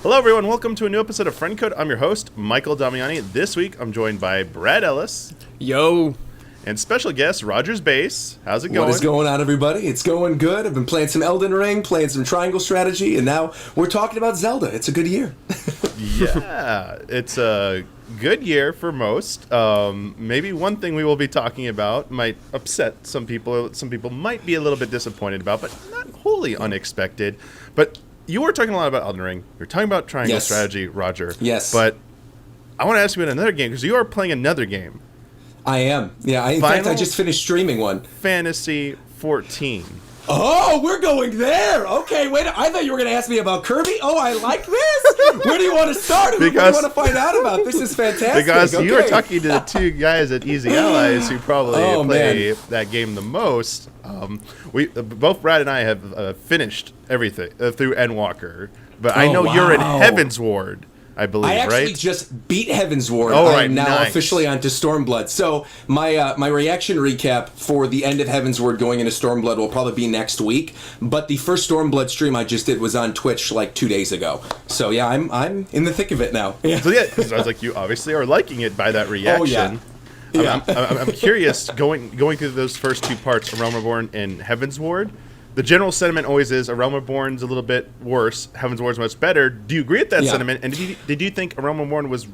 Hello, everyone. Welcome to a new episode of Friend Code. I'm your host, Michael Damiani. This week, I'm joined by Brad Ellis. Yo. And special guest, RogersBase. How's it going? What is going on, everybody? It's going good. I've been playing some Elden Ring, playing some Triangle Strategy, and now we're talking about Zelda. It's a good year. Yeah, it's a good year for most. Maybe one thing we will be talking about might upset some people. Some people might be a little bit disappointed about, but not wholly unexpected. But you were talking a lot about Elden Ring. You're talking about Triangle Strategy, Roger. Yes. But I want to ask you about another game, because you are playing another game. I am. Yeah, in fact, I just finished streaming one. Fantasy XIV. Oh, we're going there. Okay, wait. I thought you were going to ask me about Kirby. Oh, I like this. Where do you want to start? What do you want to find out about? This is fantastic. Because you were talking to the two guys at Easy Allies who probably play that game the most. We both Brad and I have finished everything through Endwalker, but I know you're in Heavensward. I believe, I actually right? just beat Heavensward. Oh, right, I'm now officially onto Stormblood. So my reaction recap for the end of Heavensward going into Stormblood will probably be next week. But the first Stormblood stream I just did was on Twitch like 2 days ago. So yeah, I'm in the thick of it now. Yeah. So yeah, because I was like, you obviously are liking it by that reaction. Oh yeah. I'm curious, going through those first two parts, A Realm Reborn and Heavensward. The general sentiment always is A Realm Reborn's a little bit worse, Heavensward's much better. Do you agree with that sentiment? And did you think A Realm Reborn was...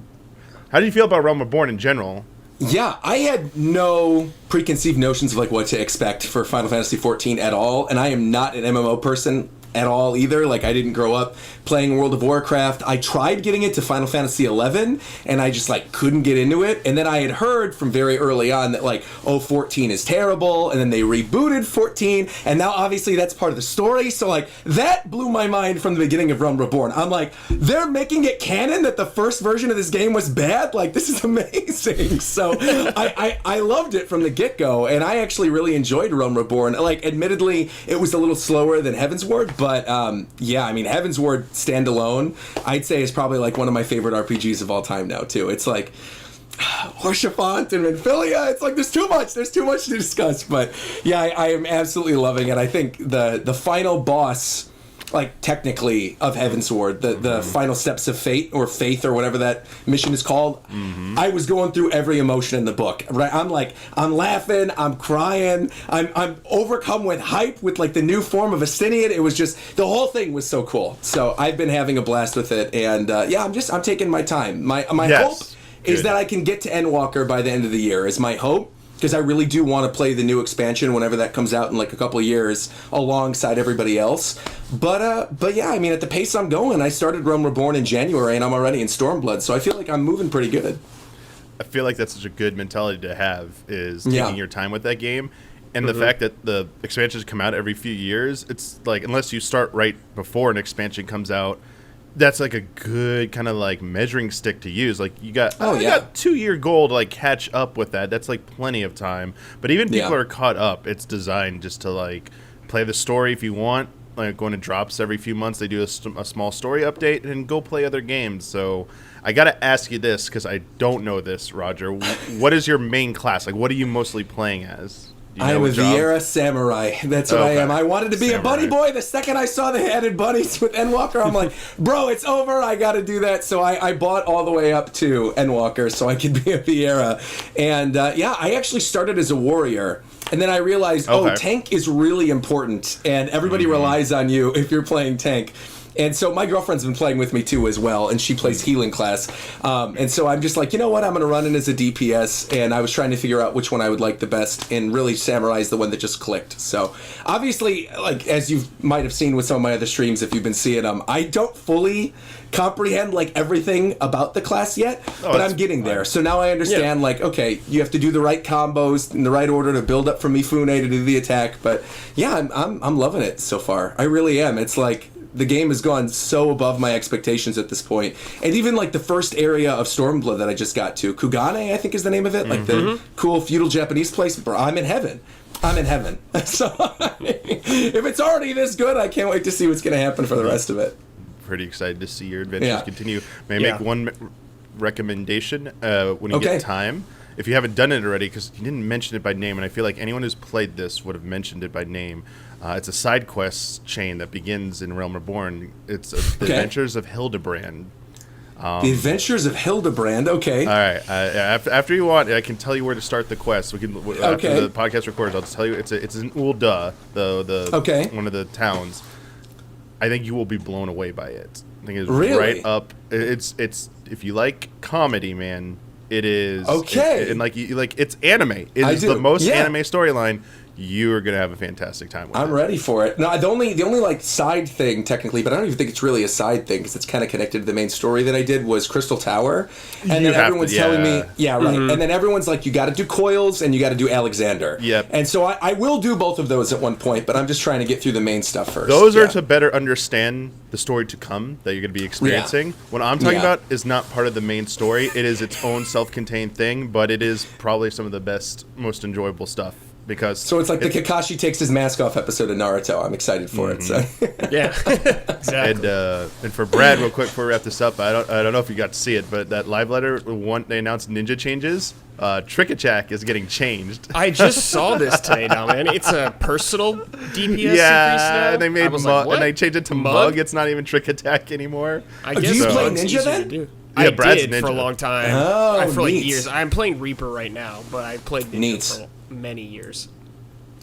How did you feel about Realm Reborn in general? Yeah, I had no preconceived notions of like what to expect for Final Fantasy XIV at all, and I am not an MMO person at all either. Like, I didn't grow up playing World of Warcraft. I tried getting into Final Fantasy XI, and I just like couldn't get into it. And then I had heard from very early on that like, 14 is terrible, and then they rebooted 14, and now obviously that's part of the story. So like, that blew my mind from the beginning of Realm Reborn. I'm like, they're making it canon that the first version of this game was bad? Like, this is amazing. So I loved it from the get-go, and I actually really enjoyed Realm Reborn. Like, admittedly, it was a little slower than Heavensward, but yeah, I mean, Heavensward standalone, I'd say is probably like one of my favorite RPGs of all time now, too. It's like Horshaphant and Minfilia. It's like there's too much to discuss. But yeah, I am absolutely loving it. I think the final boss, like technically, of Heavensward, the final steps of fate or faith or whatever that mission is called, I was going through every emotion in the book. Right, I'm laughing, I'm crying, I'm overcome with hype with like the new form of Astinian. It was just, the whole thing was so cool. So I've been having a blast with it, and yeah, I'm taking my time. My hope is that I can get to Endwalker by the end of the year. Is my hope. Because I really do want to play the new expansion whenever that comes out in like a couple of years alongside everybody else. But yeah, I mean, at the pace I'm going, I started Realm Reborn in January and I'm already in Stormblood, so I feel like I'm moving pretty good. I feel like that's such a good mentality to have, is taking your time with that game. And the fact that the expansions come out every few years, it's like, unless you start right before an expansion comes out, that's like a good kind of like measuring stick to use. Like, you got 2-year goal to like catch up with that. That's like plenty of time. But even people are caught up. It's designed just to like play the story if you want. Like, going to drops every few months, they do a small story update and go play other games. So I got to ask you this, because I don't know this, Roger. What is your main class? Like, what are you mostly playing as? I am a Viera Samurai. That's what I am. I wanted to be a bunny boy. The second I saw the added bunnies with Endwalker, I'm like, bro, it's over. I got to do that. So I bought all the way up to Endwalker so I could be a Viera. And yeah, I actually started as a warrior. And then I realized, tank is really important. And everybody relies on you if you're playing tank. And so my girlfriend's been playing with me too as well, and she plays healing class. And so I'm just like, you know what, I'm going to run in as a DPS, and I was trying to figure out which one I would like the best, and really Samurai's the one that just clicked. So obviously, like, as you might have seen with some of my other streams, if you've been seeing them, I don't fully comprehend like everything about the class yet, but I'm getting there. So now I understand, like, okay, you have to do the right combos in the right order to build up from Mifune to do the attack. But yeah, I'm loving it so far. I really am. It's like, the game has gone so above my expectations at this point. And even like the first area of Stormblood that I just got to, Kugane, I think is the name of it, like the cool feudal Japanese place. Bro, I'm in heaven. So if it's already this good, I can't wait to see what's going to happen for the rest of it. Pretty excited to see your adventures continue. May I make one recommendation when you get time? if you haven't done it already, because you didn't mention it by name, and I feel like anyone who's played this would have mentioned it by name. It's a side quest chain that begins in Realm Reborn. It's The Adventures of Hildebrand. The Adventures of Hildebrand. Okay. All right. After you want, I can tell you where to start the quest. We can after the podcast records. I'll just tell you it's in Ul'dah, the one of the towns. I think you will be blown away by it. I think it's right up. It's if you like comedy, man. It is okay. And it's anime. It is the most anime storyline. You are gonna have a fantastic time with it. I'm ready for it. No, the only like side thing technically, but I don't even think it's really a side thing because it's kind of connected to the main story that I did was Crystal Tower, and then everyone's telling me, and then everyone's like, you got to do Coils and you got to do Alexander. Yep. And so I will do both of those at one point, but I'm just trying to get through the main stuff first. Those are to better understand the story to come that you're going to be experiencing. What I'm talking about is not part of the main story. It is its own self-contained thing, but it is probably some of the best, most enjoyable stuff. So it's like the Kakashi takes his mask off episode of Naruto. I'm excited for it. So. Yeah, exactly. And for Brad, real quick before we wrap this up, I don't know if you got to see it, but that live letter, they announced ninja changes. Trick-a-Chack is getting changed. I just saw this today, man. It's a personal DPS increase now. And they made and they changed it to Mug. It's not even Trick-a-Chack anymore. I guess do you play ninja then? Yeah, I Brad's did ninja. for a long time. For like years. I'm playing Reaper right now, but I played ninja for many years.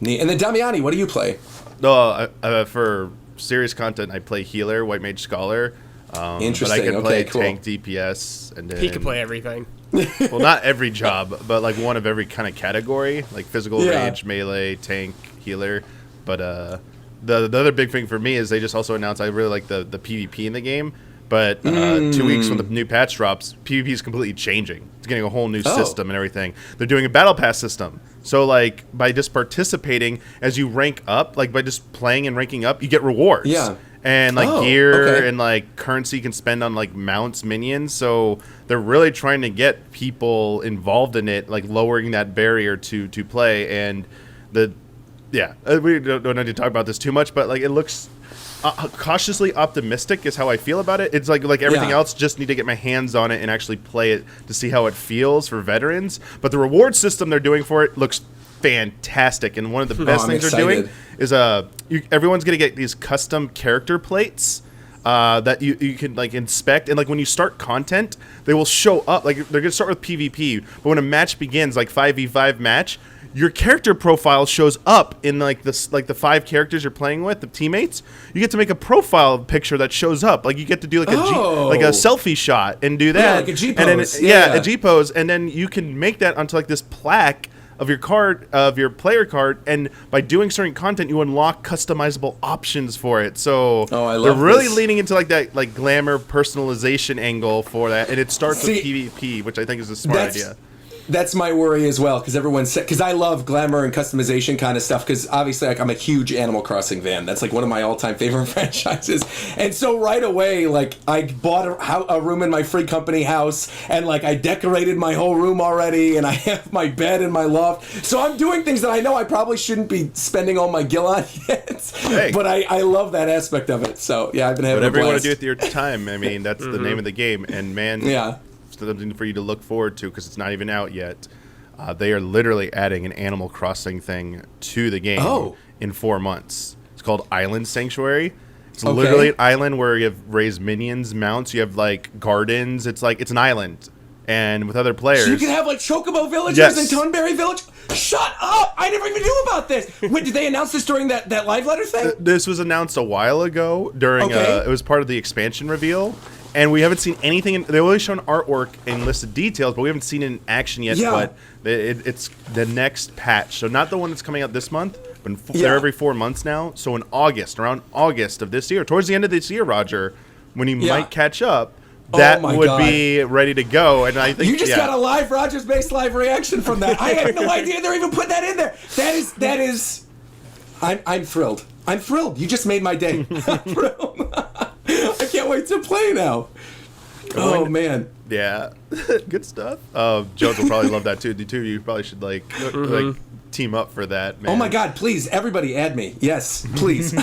Neat. And then Damiani, what do you play? For serious content, I play healer, White Mage Scholar. Interesting. But I can play tank, DPS, and then, he can play everything. Well, not every job, but like one of every kind of category, like physical, rage, melee, tank, healer. But the other big thing for me is they just also announced I really like the PvP in the game. But 2 weeks when the new patch drops, PvP is completely changing. It's getting a whole new system and everything. They're doing a battle pass system. So, like, by just participating as you rank up, like, by just playing and ranking up, you get rewards. Yeah. And, like, gear and, like, currency you can spend on, like, mounts, minions. So, they're really trying to get people involved in it, like, lowering that barrier to play. And we don't need to talk about this too much, but, like, it looks cautiously optimistic is how I feel about it. It's like everything else, just need to get my hands on it and actually play it to see how it feels for veterans. But the reward system they're doing for it looks fantastic. And one of the best things they're doing is everyone's going to get these custom character plates that you can like inspect. And like when you start content, they will show up. Like they're going to start with PvP, but when a match begins, like 5v5 match, your character profile shows up in like the 5 characters you're playing with, the teammates. You get to make a profile picture that shows up. Like you get to do like a selfie shot and do that. Yeah, like a G pose. And then, a G pose, and then you can make that onto like this plaque of your card, of your player card, and by doing certain content, you unlock customizable options for it. So I love they're really this. leaning into like that like glamour personalization angle for that, and it starts with PvP, which I think is a smart idea. That's my worry as well, because I love glamour and customization kind of stuff, because obviously like, I'm a huge Animal Crossing fan. That's like one of my all-time favorite franchises. And so right away, like I bought a room in my free company house, and like I decorated my whole room already, and I have my bed in my loft. So I'm doing things that I know I probably shouldn't be spending all my gil on yet, but I love that aspect of it. So yeah, I've been having a blast. Whatever you want to do with your time, I mean, that's the name of the game. And man, something for you to look forward to because it's not even out yet. They are literally adding an Animal Crossing thing to the game in 4 months. It's called Island Sanctuary. It's literally an island where you have raised minions, mounts. You have like gardens. It's an island, and with other players. So you can have like Chocobo villagers and Tonberry village. Shut up! I never even knew about this. Wait, did they announce this during that live letter thing? This was announced a while ago during. It was part of the expansion reveal. And we haven't seen anything. They've only shown artwork and listed details, but we haven't seen it in action yet. Yeah. But it's the next patch. So not the one that's coming out this month, but they're every 4 months now. So in August, around August of this year, towards the end of this year, Roger, when you might catch up, that would be ready to go. And I think you just got a live RogersBase live reaction from that. I had no idea they're even putting that in there. That is. I'm thrilled. I'm thrilled. You just made my day. I'm thrilled. I can't wait to play now. Oh man. Yeah. Good stuff. Jones will probably love that too. The two of you probably should like team up for that, man. Oh my god, please, everybody add me. Yes, please.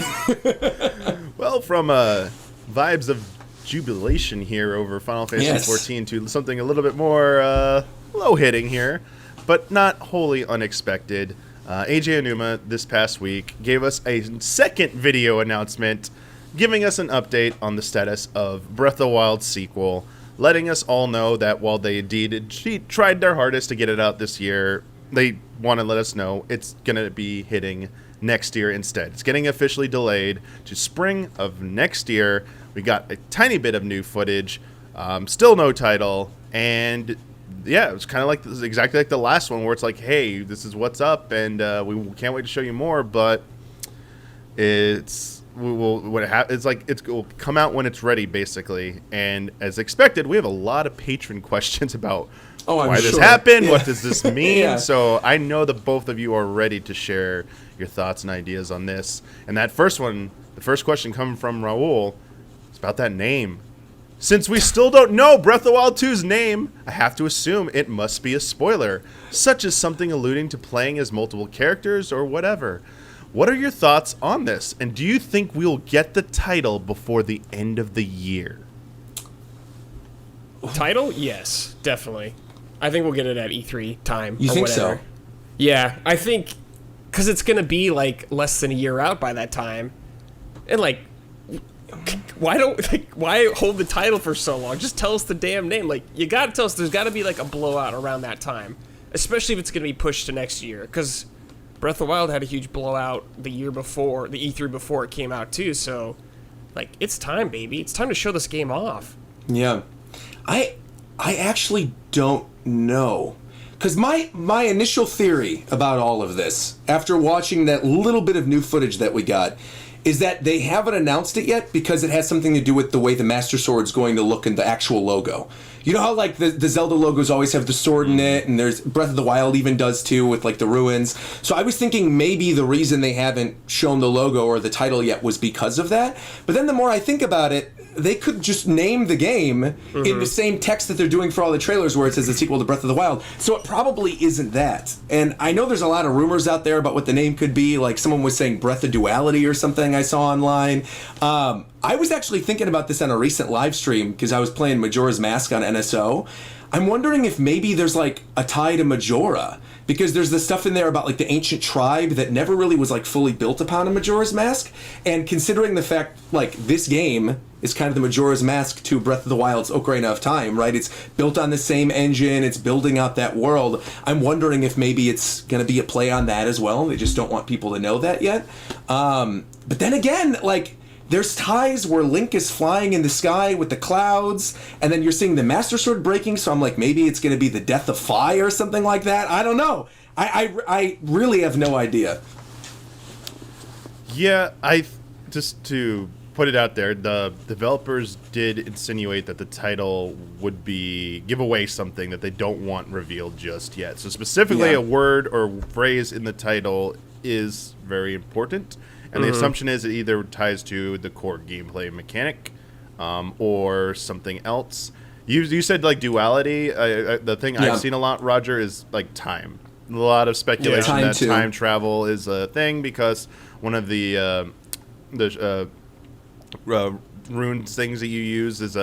Well, from vibes of jubilation here over Final Fantasy XIV to something a little bit more low-hitting here. but not wholly unexpected. AJ Onuma this past week gave us a second video announcement, giving us an update on the status of Breath of the Wild sequel, letting us all know that while they indeed tried their hardest to get it out this year, they want to let us know it's going to be hitting next year instead. It's getting officially delayed to spring of next year. We got a tiny bit of new footage, still no title, and yeah, it's kind of like exactly like the last one where it's like, hey, this is what's up, and we can't wait to show you more, but it will come out when it's ready, basically. And as expected, we have a lot of patron questions about why this happened, what does this mean. So I know that both of you are ready to share your thoughts and ideas on this. And that first one, the first question coming from Raul, is about that name. Since we still don't know Breath of the Wild 2's name, I have to assume it must be a spoiler, such as something alluding to playing as multiple characters or whatever. What are your thoughts on this? And do you think we'll get the title before the end of the year? Title? Yes, definitely. I think we'll get it at E3 time. You think whatever. so? Yeah, I think because it's going to be like less than a year out by that time. And like, why hold the title for so long? Just tell us the damn name. Like, you got to tell us there's got to be like a blowout around that time, especially if it's going to be pushed to next year, because Breath of the Wild had a huge blowout the year before, the E3 before it came out too, so like, it's time, baby. It's time to show this game off. Yeah. I actually don't know. Because my initial theory about all of this, after watching that little bit of new footage that we got, is that they haven't announced it yet because it has something to do with the way the Master Sword's going to look in the actual logo. You know how like the Zelda logos always have the sword in it, and there's Breath of the Wild even does too with like the ruins. So I was thinking maybe the reason they haven't shown the logo or the title yet was because of that. But then the more I think about it, they could just name the game in the same text that they're doing for all the trailers where it says the sequel to Breath of the Wild. So it probably isn't that. And I know there's a lot of rumors out there about what the name could be. Like someone was saying Breath of Duality or something I saw online. I was actually thinking about this on a recent live stream because I was playing Majora's Mask on NSO. I'm wondering if maybe there's like a tie to Majora, because there's this stuff in there about like the ancient tribe that never really was like fully built upon in Majora's Mask. And considering the fact like this game is kind of the Majora's Mask to Breath of the Wild's Ocarina of Time, right? It's built on the same engine, it's building out that world. I'm wondering if maybe it's going to be a play on that as well. They just don't want people to know that yet. But then again, like, there's ties where Link is flying in the sky with the clouds, and then you're seeing the Master Sword breaking, so I'm like, maybe it's going to be the death of Fi or something like that. I don't know. I really have no idea. Yeah, just to put it out there, the developers did insinuate that the title would give away something that they don't want revealed just yet. So specifically a word or phrase in the title is very important. And the assumption is it either ties to the core gameplay mechanic or something else. You said like duality. The thing I've seen a lot, Roger, is like time. A lot of speculation that time travel is a thing because one of the rune things that you use is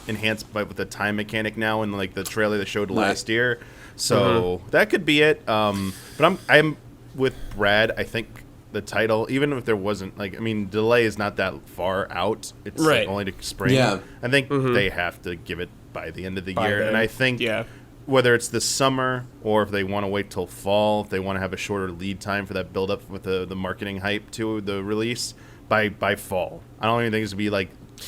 enhanced with the time mechanic now in like the trailer they showed last year. So that could be it. But I'm with Brad. I think the title, even if there wasn't like, I mean, delay is not that far out. It's like only to spring. Yeah. I think they have to give it by the end of the year. Then. And I think whether it's this summer or if they want to wait till fall, if they want to have a shorter lead time for that build up with the marketing hype to the release by fall. I don't even think it's going to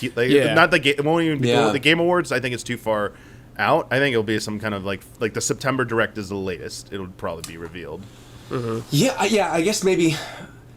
be not the game. It won't even be the Game Awards. I think it's too far out. I think it'll be some kind of like the September Direct is the latest. It'll probably be revealed. Yeah. I guess maybe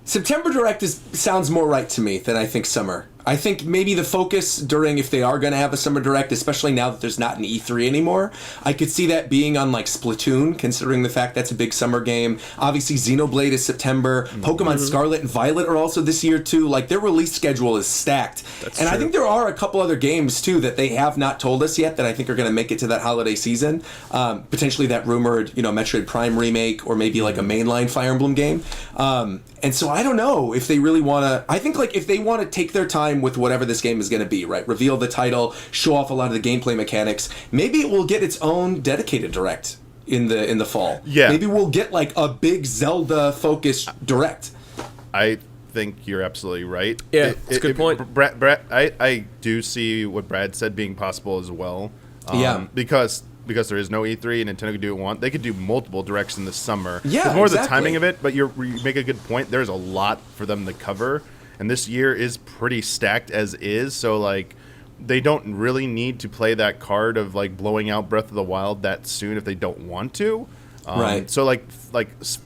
September Direct sounds more right to me than I think summer. I think maybe the focus during, if they are going to have a summer direct, especially now that there's not an E3 anymore, I could see that being on like Splatoon, considering the fact that's a big summer game. Obviously, Xenoblade is September. Pokemon Scarlet and Violet are also this year too. Like their release schedule is stacked. That's true. I think there are a couple other games too that they have not told us yet that I think are going to make it to that holiday season. Potentially that rumored, Metroid Prime remake or maybe like a mainline Fire Emblem game. And so I don't know if they really want to. I think like if they want to take their time with whatever this game is going to be, right? Reveal the title, show off a lot of the gameplay mechanics. Maybe it will get its own dedicated direct. in the fall. Yeah. Maybe we'll get like a big Zelda focused direct. I think you're absolutely right. Yeah, it's a good point. Brad, I do see what Brad said being possible as well. Because there is no E3 and Nintendo could do what they want. They could do multiple directs in the summer. Yeah, it's more exactly. the timing of it, but you make a good point. There's a lot for them to cover, and this year is pretty stacked as is. So like, they don't really need to play that card of like blowing out Breath of the Wild that soon if they don't want to. Right. So like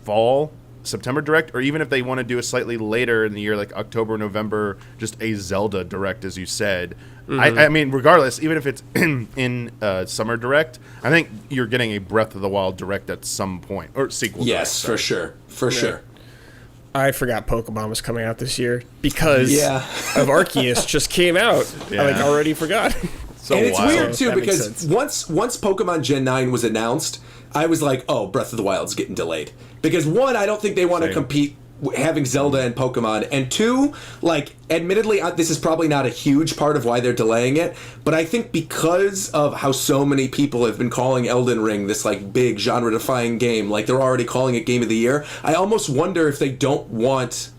fall, September direct, or even if they want to do a slightly later in the year, like October, November, just a Zelda direct, as you said. I mean, regardless, even if it's in summer direct, I think you're getting a Breath of the Wild direct at some point, or sequel. Yes, direct, for sure. I forgot Pokemon was coming out this year because of Arceus just came out. Yeah. I already forgot. So and it's wild. weird too That makes because sense. once Pokemon Gen 9 was announced, I was like, oh, Breath of the Wild's getting delayed. Because one, I don't think they want to Same. compete having Zelda and Pokemon, and two, like, admittedly, this is probably not a huge part of why they're delaying it, but I think because of how so many people have been calling Elden Ring this, like, big genre-defying game, like, they're already calling it Game of the Year, I almost wonder if they don't want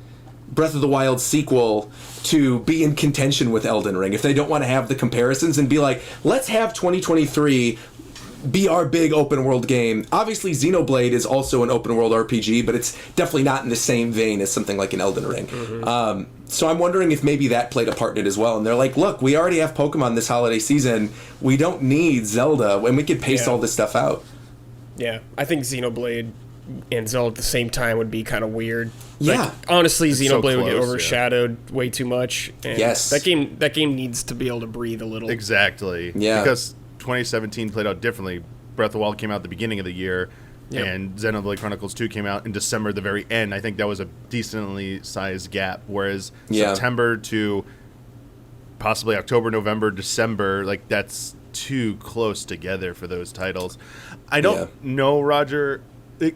Breath of the Wild sequel to be in contention with Elden Ring, if they don't want to have the comparisons and be like, let's have 2023 be our big open world game. Obviously, Xenoblade is also an open world RPG, but it's definitely not in the same vein as something like an Elden Ring. So I'm wondering if maybe that played a part in it as well. And they're like, look, we already have Pokemon this holiday season. We don't need Zelda, and we could pace all this stuff out. Yeah, I think Xenoblade and Zelda at the same time would be kind of weird. Yeah. Like, honestly, so Xenoblade would get close, overshadowed way too much. And Yes. that game needs to be able to breathe a little. Exactly. Yeah. Because 2017 played out differently. Breath of the Wild came out at the beginning of the year, and Xenoblade Chronicles 2 came out in December, the very end. I think that was a decently sized gap. Whereas September to possibly October, November, December, like that's too close together for those titles. I don't know, Roger.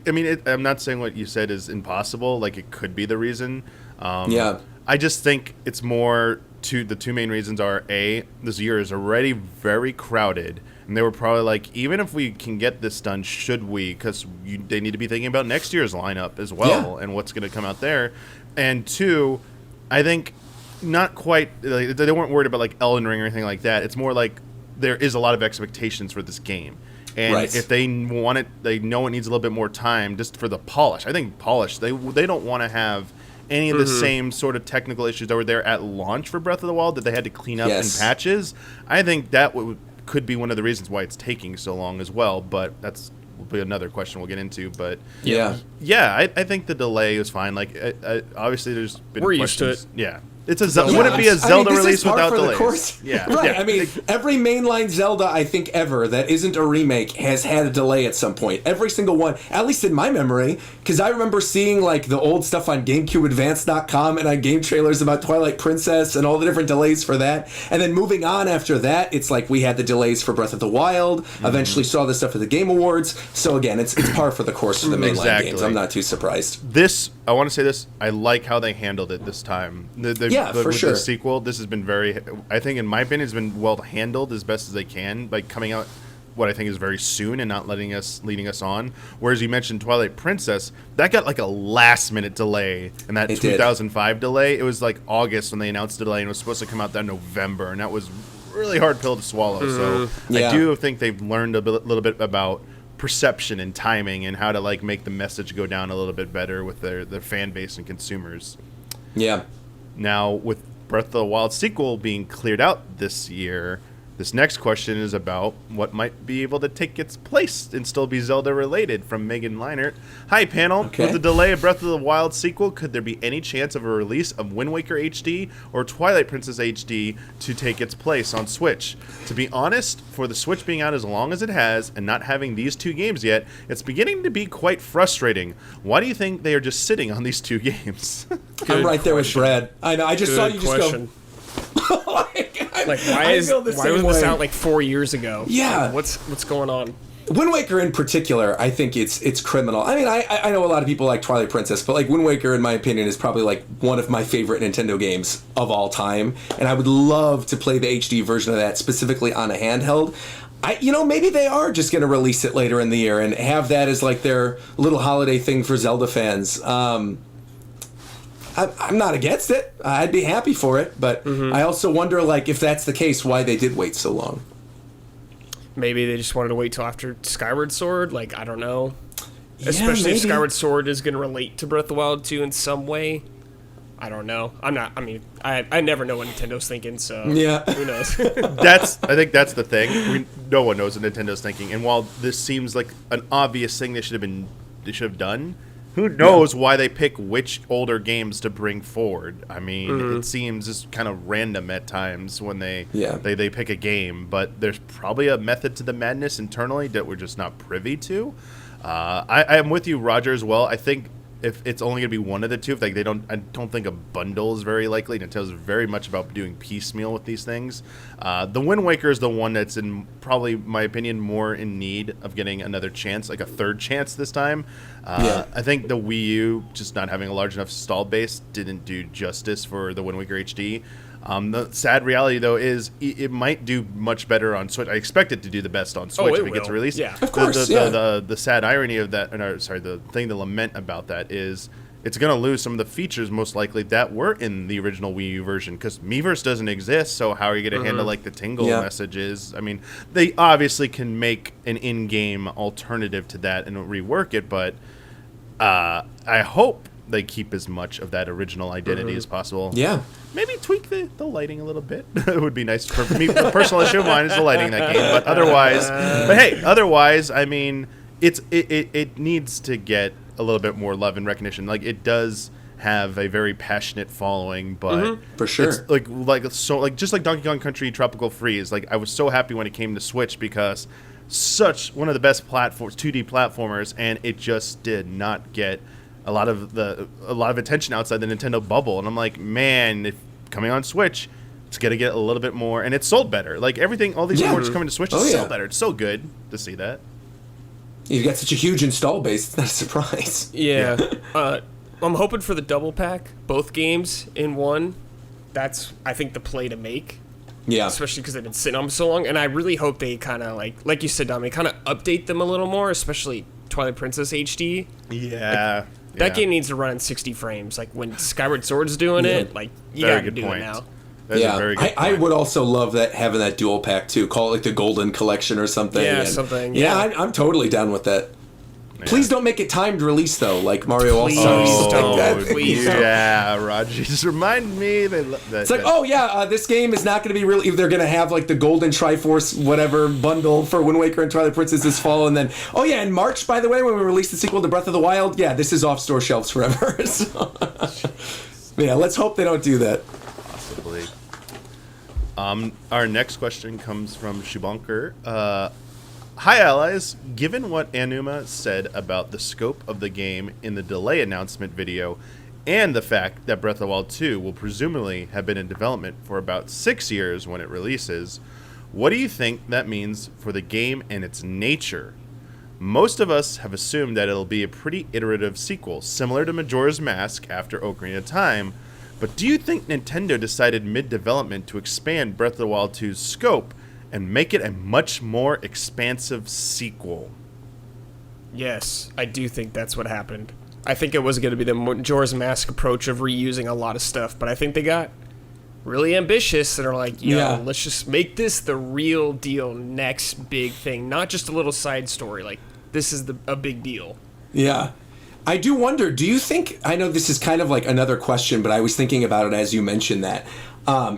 I mean, I'm not saying what you said is impossible. Like, it could be the reason. I just think it's more the two main reasons are, A, this year is already very crowded. And they were probably like, even if we can get this done, should we? Because they need to be thinking about next year's lineup as well and what's going to come out there. And two, I think not quite, like, they weren't worried about like Elden Ring or anything like that. It's more like there is a lot of expectations for this game. And if they want it, they know it needs a little bit more time just for the polish. I think polish, they don't want to have any of the same sort of technical issues that were there at launch for Breath of the Wild that they had to clean up in patches. I think that could be one of the reasons why it's taking so long as well, but will be another question we'll get into. But I think the delay is fine. Like, obviously, there's been We're questions. used to it. Yeah. It's a Zelda. Would it be a Zelda release without delays? Yeah, right. Yeah. I mean, every mainline Zelda I think ever that isn't a remake has had a delay at some point. Every single one, at least in my memory, because I remember seeing like the old stuff on GameCubeAdvance.com and on game trailers about Twilight Princess and all the different delays for that. And then moving on after that, it's like we had the delays for Breath of the Wild. Eventually saw the stuff at the Game Awards. So again, it's par for the course for the mainline games. I'm not too surprised. I want to say this. I like how they handled it this time. For sure. The sequel, this has been I think in my opinion, it's been well handled as best as they can by coming out what I think is very soon and not leading us on. Whereas you mentioned Twilight Princess, that got like a last minute delay, and that 2005 delay, it was like August when they announced the delay, and it was supposed to come out that November, and that was really hard pill to swallow. So I do think they've learned a little bit about perception and timing and how to like make the message go down a little bit better with their fan base and consumers. Yeah. Now, with Breath of the Wild sequel being cleared out this year, this next question is about what might be able to take its place and still be Zelda related, from Megan Leinert. Hi, panel. Okay. With the delay of Breath of the Wild sequel, could there be any chance of a release of Wind Waker HD or Twilight Princess HD to take its place on Switch? To be honest, for the Switch being out as long as it has and not having these two games yet, it's beginning to be quite frustrating. Why do you think they are just sitting on these two games? I'm right there with Brad. I know. I just saw you just go. Like, why was this out like 4 years ago? Yeah. Like, what's going on? Wind Waker in particular, I think it's criminal. I mean, I know a lot of people like Twilight Princess, but like Wind Waker, in my opinion, is probably like one of my favorite Nintendo games of all time, and I would love to play the HD version of that specifically on a handheld. Maybe they are just going to release it later in the year and have that as like their little holiday thing for Zelda fans. I'm not against it. I'd be happy for it, but I also wonder, like, if that's the case, why they did wait so long. Maybe they just wanted to wait till after Skyward Sword. Like, I don't know. Yeah, Especially if maybe. Skyward Sword is going to relate to Breath of the Wild 2 in some way. I don't know. I never know what Nintendo's thinking, so who knows? I think that's the thing. No one knows what Nintendo's thinking. And while this seems like an obvious thing they should have done, who knows why they pick which older games to bring forward? I mean, it seems just kind of random at times when they pick a game, but there's probably a method to the madness internally that we're just not privy to. I am with you, Roger, as well. I think if it's only going to be one of the two, if I don't think a bundle is very likely. Nintendo's very much about doing piecemeal with these things. The Wind Waker is the one that's in probably, my opinion, more in need of getting another chance, like a third chance this time. I think the Wii U just not having a large enough install base didn't do justice for the Wind Waker HD. The sad reality, though, is it might do much better on Switch. I expect it to do the best on Switch if it gets released. Yeah, of course. The sad irony of that, the thing to lament about that is it's going to lose some of the features most likely that were in the original Wii U version, because Miiverse doesn't exist. So how are you going to handle like the tingle messages? I mean, they obviously can make an in-game alternative to that and rework it, but I hope they keep as much of that original identity as possible. Yeah. Maybe tweak the lighting a little bit. It would be nice for me. The personal issue of mine is the lighting in that game. But otherwise, I mean, it needs to get a little bit more love and recognition. Like, it does have a very passionate following, but for sure, it's just like Donkey Kong Country Tropical Freeze. Like, I was so happy when it came to Switch because such one of the best 2D platformers, and it just did not get a lot of attention outside the Nintendo bubble. And I'm like, man, if coming on Switch, it's gonna get a little bit more, and it's sold better. Like, everything, all these awards coming to Switch is sold better. It's so good to see that. You've got such a huge install base. It's not a surprise. Yeah. I'm hoping for the double pack, both games in one. That's, I think, the play to make. Yeah. Especially because they've been sitting on them so long. And I really hope they kind of, like you said, Dominic, kind of update them a little more, especially Twilight Princess HD. Yeah. That game needs to run in 60 frames. Like, when Skyward Sword's doing it, like, you gotta do it now. That's a very good point. I would also love that, having that dual pack too. Call it like the Golden Collection or something. Yeah, Yeah, I'm totally down with that. Yeah. Please don't make it timed release though, like Mario All Stars. Please don't. Yeah, Roger, just remind me that. It's like, this game is not going to be real. They're going to have like the Golden Triforce whatever bundle for Wind Waker and Twilight Princess this fall, and then in March, by the way, when we release the sequel to Breath of the Wild, this is off store shelves forever. So, yeah, let's hope they don't do that. Possibly. Our next question comes from Shubonker. Hi, allies. Given what Anuma said about the scope of the game in the delay announcement video, and the fact that Breath of the Wild 2 will presumably have been in development for about 6 years when it releases, what do you think that means for the game and its nature? Most of us have assumed that it'll be a pretty iterative sequel, similar to Majora's Mask after Ocarina of Time, but do you think Nintendo decided mid-development to expand Breath of the Wild 2's scope and make it a much more expansive sequel? Yes, I do think that's what happened. I think it was going to be the Majora's Mask approach of reusing a lot of stuff, but I think they got really ambitious and are like, let's just make this the real deal next big thing, not just a little side story. Like, this is a big deal. Yeah. I do wonder, do you think, I know this is kind of like another question, but I was thinking about it as you mentioned that,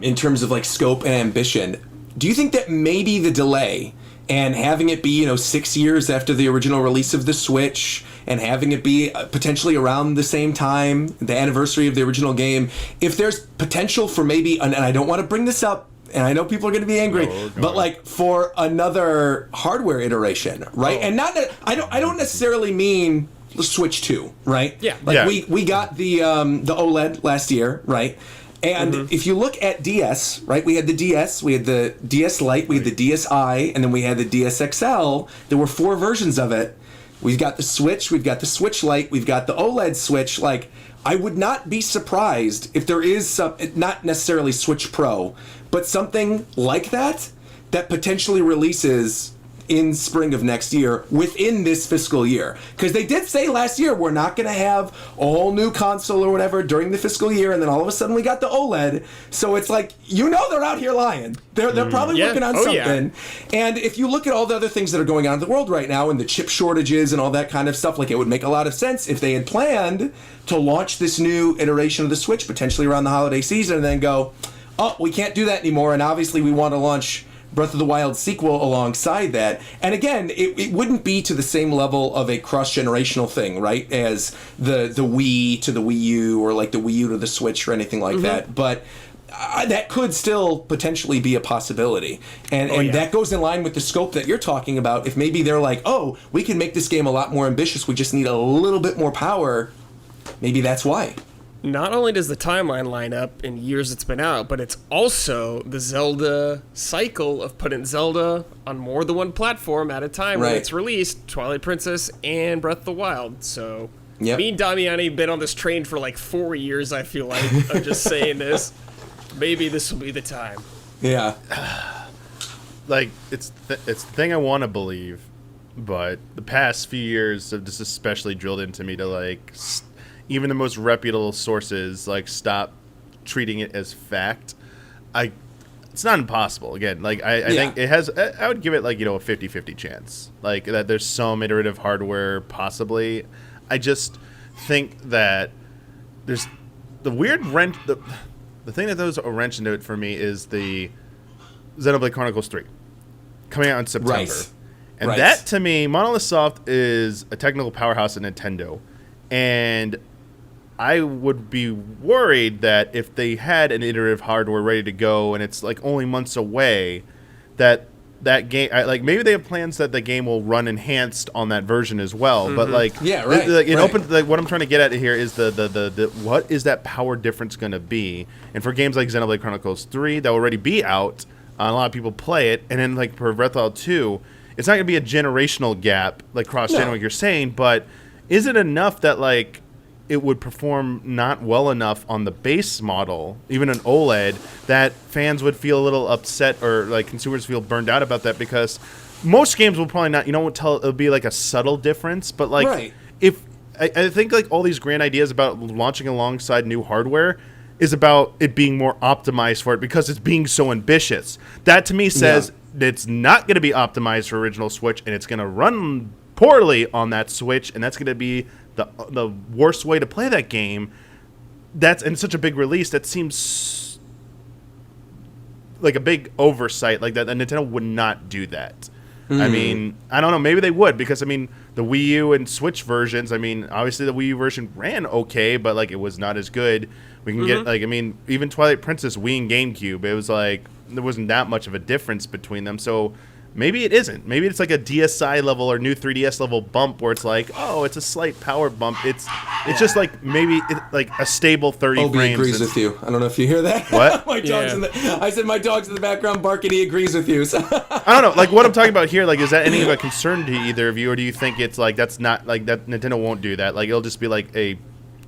in terms of like scope and ambition. Do you think that maybe the delay and having it be, 6 years after the original release of the Switch and having it be potentially around the same time, the anniversary of the original game, if there's potential for maybe, and I don't want to bring this up, and I know people are going to be angry, but like for another hardware iteration, right? And not that, I don't necessarily mean Switch 2, right? Yeah. We got the OLED last year, right? And if you look at DS, right, we had the DS, we had the DS Lite, we had the DSi, and then we had the DS XL. There were 4 versions of it. We've got the Switch, we've got the Switch Lite, we've got the OLED Switch. Like, I would not be surprised if there is some, not necessarily Switch Pro, but something like that that potentially releases in spring of next year within this fiscal year. Because they did say last year we're not going to have a whole new console or whatever during the fiscal year, and then all of a sudden we got the OLED. So it's like, they're out here lying. They're probably working on something. Yeah. And if you look at all the other things that are going on in the world right now and the chip shortages and all that kind of stuff, like it would make a lot of sense if they had planned to launch this new iteration of the Switch potentially around the holiday season and then go, oh, we can't do that anymore, and obviously we want to launch Breath of the Wild sequel alongside that. And again, it wouldn't be to the same level of a cross-generational thing, right, as the Wii to the Wii U or like the Wii U to the Switch or anything like that. But that could still potentially be a possibility. And that goes in line with the scope that you're talking about. If maybe they're like, oh, we can make this game a lot more ambitious, we just need a little bit more power, maybe that's why. Not only does the timeline line up in years it's been out, but it's also the Zelda cycle of putting Zelda on more than one platform at a time when it's released, Twilight Princess and Breath of the Wild. So me and Damiani have been on this train for like 4 years, I feel like. I'm just saying this. Maybe this will be the time. Yeah. Like, it's the thing I want to believe, but the past few years have just especially drilled into me to, like, even the most reputable sources, like, stop treating it as fact. It's not impossible. Again, like, I think it has, I would give it, like, a 50-50 chance. Like, that there's some iterative hardware, possibly. I just think that there's the weird wrench, the thing that throws a wrench into it for me is the Xenoblade Chronicles 3 coming out in September. Right. And that, to me, Monolith Soft is a technical powerhouse at Nintendo. And I would be worried that if they had an iterative hardware ready to go and it's like only months away, that game, like, maybe they have plans that the game will run enhanced on that version as well. But like, opens, like, what I'm trying to get at here is the what is that power difference going to be? And for games like Xenoblade Chronicles 3 that will already be out, a lot of people play it, and then like for Breath of the Wild 2, it's not going to be a generational gap like cross-gen, like you're saying, but is it enough that like it would perform not well enough on the base model, even an OLED, that fans would feel a little upset or like consumers feel burned out about that? Because most games will probably not, it'll be like a subtle difference, but like if I think like all these grand ideas about launching alongside new hardware is about it being more optimized for it because it's being so ambitious. That to me says it's not going to be optimized for original Switch and it's going to run poorly on that Switch, and that's going to be the worst way to play that game. And such a big release that seems like a big oversight, like that Nintendo would not do that. I mean, I don't know, maybe they would, because I mean the Wii U and Switch versions, I mean obviously the Wii U version ran okay, but like it was not as good. We can get like, I mean, even Twilight Princess Wii and GameCube, it was like there wasn't that much of a difference between them. So maybe it isn't. Maybe it's like a DSi level or new 3DS level bump where it's like, oh, it's a slight power bump. It's just like maybe like a stable 30 Obi frames. Agrees with you. I don't know if you hear that. What? I said my dog's in the background barking. He agrees with you. So. I don't know. Like what I'm talking about here, like is that any of a concern to either of you, or do you think it's like that's not like that Nintendo won't do that? Like it'll just be like a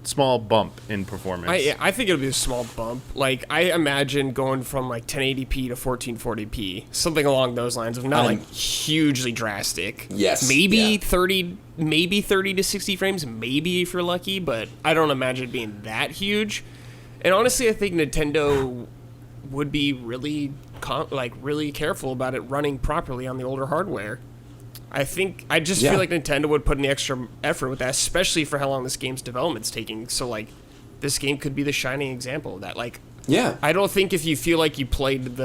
small bump in performance. I think it'll be a small bump. Like I imagine going from like 1080p to 1440p, something along those lines, of not like hugely drastic. Yes. Maybe 30 to 60 frames, maybe if you're lucky, but I don't imagine it being that huge. And honestly, I think Nintendo would be really really careful about it running properly on the older hardware. I just feel like Nintendo would put in the extra effort with that, especially for how long this game's development's taking. So, like, this game could be the shining example of that. Like, I don't think if you feel like you played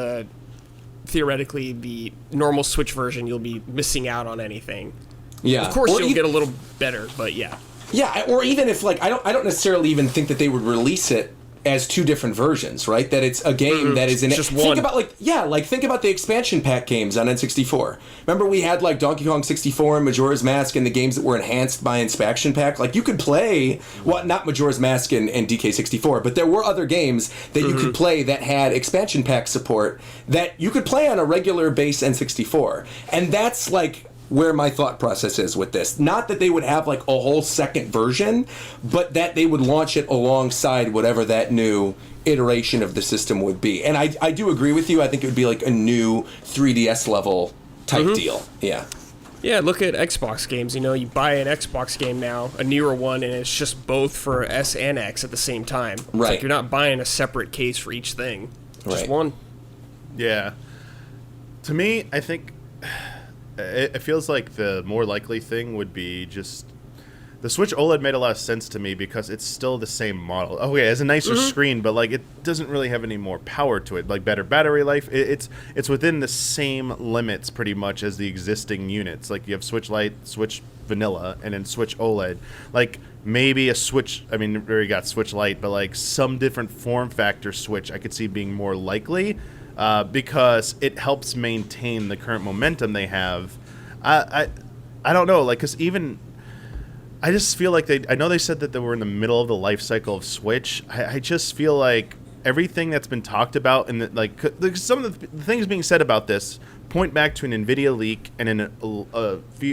theoretically, the normal Switch version, you'll be missing out on anything. Yeah. Of course, you'll get a little better, but yeah. Yeah, or even if, like, I don't necessarily even think that they would release it as two different versions, right? That it's a game that is in it. Just think one. about think about the expansion pack games on N64. Remember we had like Donkey Kong 64 and Majora's Mask and the games that were enhanced by expansion pack. Like you could play, not Majora's Mask and DK64, but there were other games that you could play that had expansion pack support that you could play on a regular base N64. And that's like where my thought process is with this. Not that they would have like a whole second version, but that they would launch it alongside whatever that new iteration of the system would be. And I do agree with you. I think it would be like a new 3DS level type deal. Yeah. Yeah, look at Xbox games. You know, you buy an Xbox game now, a newer one, and it's just both for S and X at the same time. It's right. like you're not buying a separate case for each thing. Just right. one. Yeah. To me, I think it feels like the more likely thing would be just the Switch OLED made a lot of sense to me because it's still the same model. Oh yeah, it has a nicer screen, but like it doesn't really have any more power to it. Like better battery life. It's within the same limits pretty much as the existing units. Like you have Switch Lite, Switch Vanilla, and then Switch OLED. Like maybe a Switch. I mean, we already got Switch Lite, but like some different form factor Switch, I could see being more likely because it helps maintain the current momentum they have. I don't know, like because even. I just feel like I know they said that they were in the middle of the life cycle of Switch. I just feel like everything that's been talked about and some of the things being said about this point back to an NVIDIA leak and in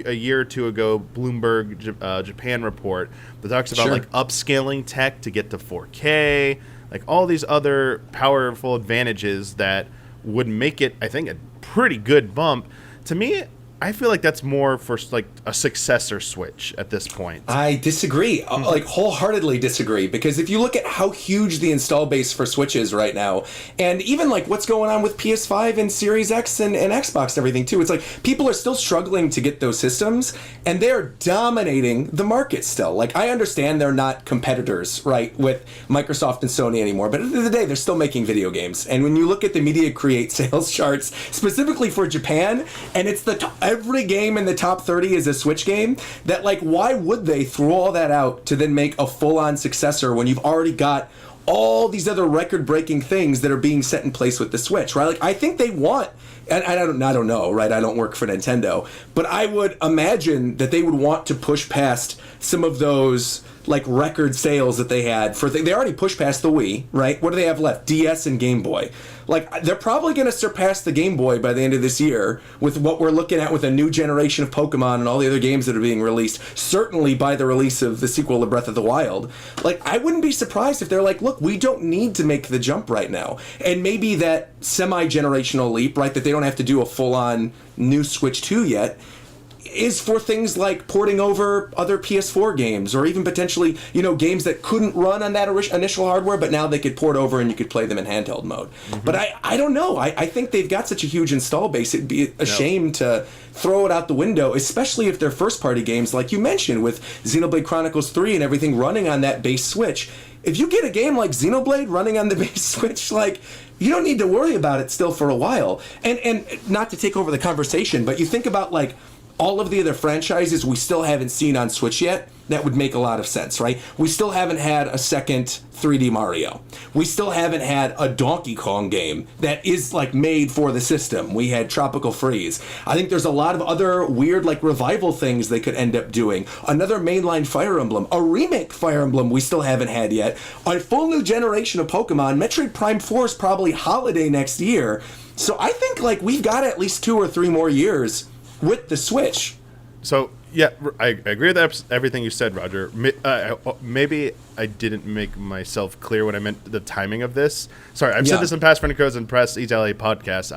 a year or two ago Bloomberg Japan report that talks about like upscaling tech to get to 4K, like all these other powerful advantages that would make it, I think, a pretty good bump. To me, I feel like that's more for like a successor Switch at this point. I disagree, like wholeheartedly disagree, because if you look at how huge the install base for Switch is right now, and even like what's going on with PS5 and Series X and Xbox and everything too, it's like people are still struggling to get those systems, and they're dominating the market still. Like I understand they're not competitors, right, with Microsoft and Sony anymore, but at the end of the day, they're still making video games. And when you look at the Media Create sales charts, specifically for Japan, and it's every game in the top 30 is a Switch game, that like why would they throw all that out to then make a full-on successor when you've already got all these other record-breaking things that are being set in place with the Switch, right? Like I think they want, and I don't know, right? I don't work for Nintendo, but I would imagine that they would want to push past some of those like record sales that they had for they already pushed past the Wii, right? What do they have left? DS and Game Boy. Like they're probably going to surpass the Game Boy by the end of this year with what we're looking at with a new generation of Pokemon and all the other games that are being released, certainly by the release of the sequel to Breath of the Wild. Like I wouldn't be surprised if they're like, look, we don't need to make the jump right now. And maybe that semi-generational leap, right, that they don't have to do a full-on new Switch 2 yet, is for things like porting over other PS4 games, or even potentially, games that couldn't run on that initial hardware, but now they could port over and you could play them in handheld mode. But I don't know. I think they've got such a huge install base, it'd be a shame to throw it out the window, especially if they're first-party games, like you mentioned, with Xenoblade Chronicles 3 and everything running on that base Switch. If you get a game like Xenoblade running on the base Switch, like, you don't need to worry about it still for a while. And not to take over the conversation, but you think about, like, all of the other franchises we still haven't seen on Switch yet, that would make a lot of sense, right? We still haven't had a second 3D Mario. We still haven't had a Donkey Kong game that is like made for the system. We had Tropical Freeze. I think there's a lot of other weird like revival things they could end up doing. Another mainline Fire Emblem, a remake Fire Emblem we still haven't had yet. A full new generation of Pokemon. Metroid Prime 4 is probably holiday next year. So I think like we've got at least 2 or 3 more years with the Switch. So, yeah, I agree with everything you said, Roger. Maybe I didn't make myself clear when I meant the timing of this. Sorry, I've said this in past Friendico's and Press ETLA podcasts.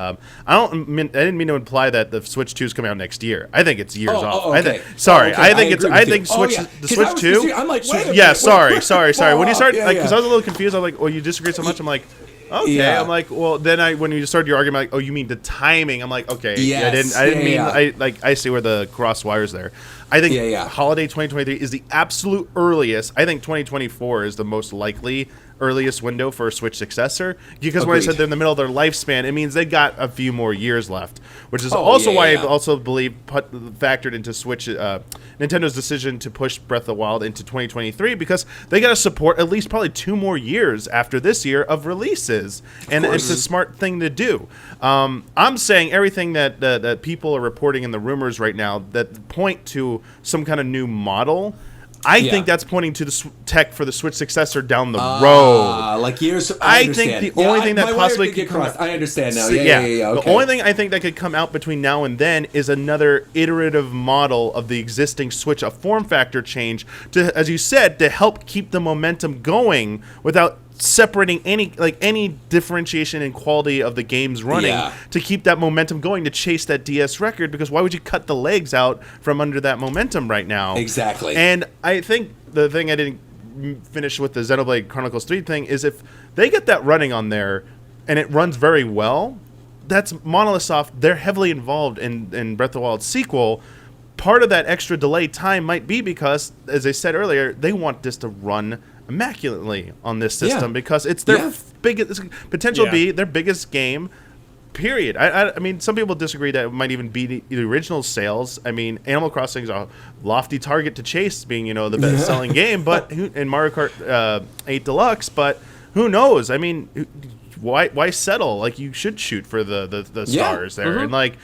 I didn't mean to imply that the Switch 2 is coming out next year. I think it's years off. Okay. I think Switch the Switch 2. I'm like, wait a yeah, minute, sorry. When you start, because I was a little confused, I'm like, well, you disagree so much. I'm like, okay. Yeah. I'm like, well, then when you started your argument, like, oh, you mean the timing? I'm like, okay. Yes. I didn't mean. I see where the cross wires there. I think holiday 2023 is the absolute earliest. I think 2024 is the most likely earliest window for a Switch successor, because when I said they're in the middle of their lifespan, it means they got a few more years left, which is why I also believe factored into Switch Nintendo's decision to push Breath of the Wild into 2023, because they got to support at least probably 2 more years after this year of releases, and it's a smart thing to do. I'm saying everything that people are reporting in the rumors right now that point to some kind of new model, I think that's pointing to the tech for the Switch successor down the road. Like years. I think the only thing that possibly could come I understand now. Okay. The only thing I think that could come out between now and then is another iterative model of the existing Switch, a form factor change to, as you said, to help keep the momentum going without separating any differentiation in quality of the games running to keep that momentum going to chase that DS record, because why would you cut the legs out from under that momentum right now? Exactly. And I think the thing I didn't finish with the Xenoblade Chronicles 3 thing is if they get that running on there and it runs very well, that's Monolith Soft. They're heavily involved in Breath of the Wild sequel. Part of that extra delay time might be because, as I said earlier, they want this to run immaculately on this system because it's their biggest potential be their biggest game, period. I mean, some people disagree that it might even be the original sales. I mean, Animal Crossing is a lofty target to chase, being the best selling game, but in Mario Kart 8 Deluxe, but who knows? I mean, why settle? Like, you should shoot for the stars there, and like,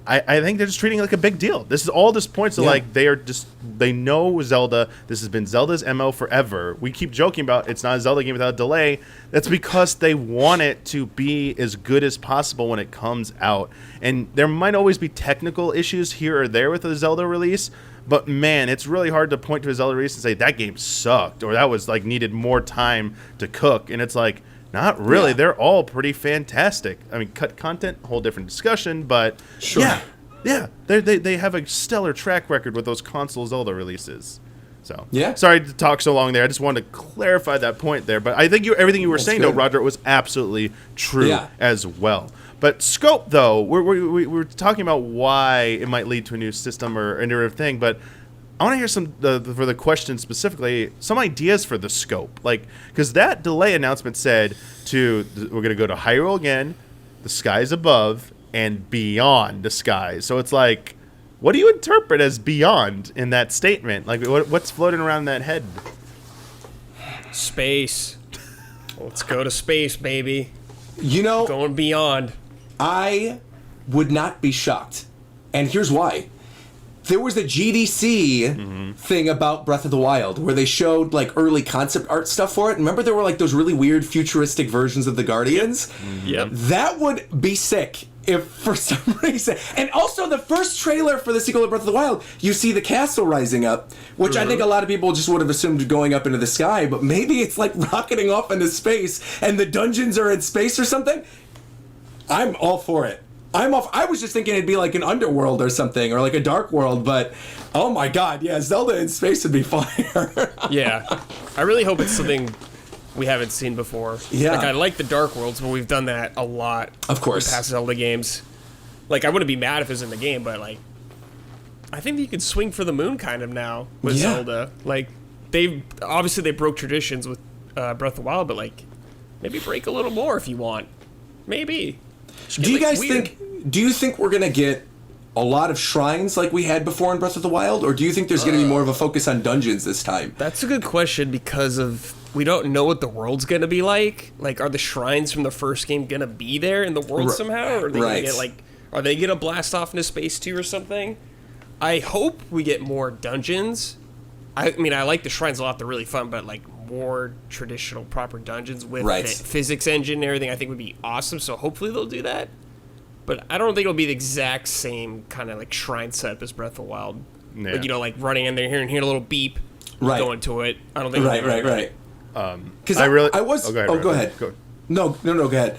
I think they're just treating it like a big deal. This is all this points to like they know Zelda. This has been Zelda's MO forever. We keep joking about it's not a Zelda game without a delay. That's because they want it to be as good as possible when it comes out. And there might always be technical issues here or there with the Zelda release, but man, it's really hard to point to a Zelda release and say that game sucked or that was like needed more time to cook. And it's like, not really. They're all pretty fantastic. I mean, cut content, whole different discussion, but they have a stellar track record with those console Zelda releases. So sorry to talk so long there. I just wanted to clarify that point there. But I think everything you were saying, though, Roger, was absolutely true as well. But scope, though, we're talking about why it might lead to a new system or an iterative thing, but I want to hear some, for the question specifically, some ideas for the scope. Like, because that delay announcement said we're going to go to Hyrule again, the skies above, and beyond the skies. So it's like, what do you interpret as beyond in that statement? Like, what's floating around in that head? Space. Let's go to space, baby. Going beyond. I would not be shocked. And here's why. There was a GDC thing about Breath of the Wild where they showed like early concept art stuff for it. Remember there were like those really weird futuristic versions of the Guardians? Yep. That would be sick if for some reason. And also the first trailer for the sequel of Breath of the Wild, you see the castle rising up, which I think a lot of people just would have assumed going up into the sky, but maybe it's like rocketing off into space and the dungeons are in space or something. I'm all for it. I'm off. I was just thinking it'd be like an underworld or something, or like a dark world, but oh my god, Zelda in space would be fire. Yeah. I really hope it's something we haven't seen before. Yeah. Like, I like the dark worlds, but we've done that a lot. Of course. In past Zelda games. Like, I wouldn't be mad if it was in the game, but like, I think you could swing for the moon kind of now with Zelda. Like, they broke traditions with Breath of the Wild, but like, maybe break a little more if you want. Maybe. Do you think we're going to get a lot of shrines like we had before in Breath of the Wild, or do you think there's going to be more of a focus on dungeons this time? That's a good question because we don't know what the world's going to be like. Like, are the shrines from the first game going to be there in the world somehow? Or are they going to get are they going to blast off into space too or something? I hope we get more dungeons. I mean, I like the shrines a lot. They're really fun, but like more traditional proper dungeons with the physics engine and everything I think would be awesome. So hopefully they'll do that. But I don't think it'll be the exact same kind of like shrine setup as Breath of the Wild. Yeah. Like, like running in there and hearing a little beep, going to it. I don't think right. Because I was. Oh, go ahead. No, go ahead.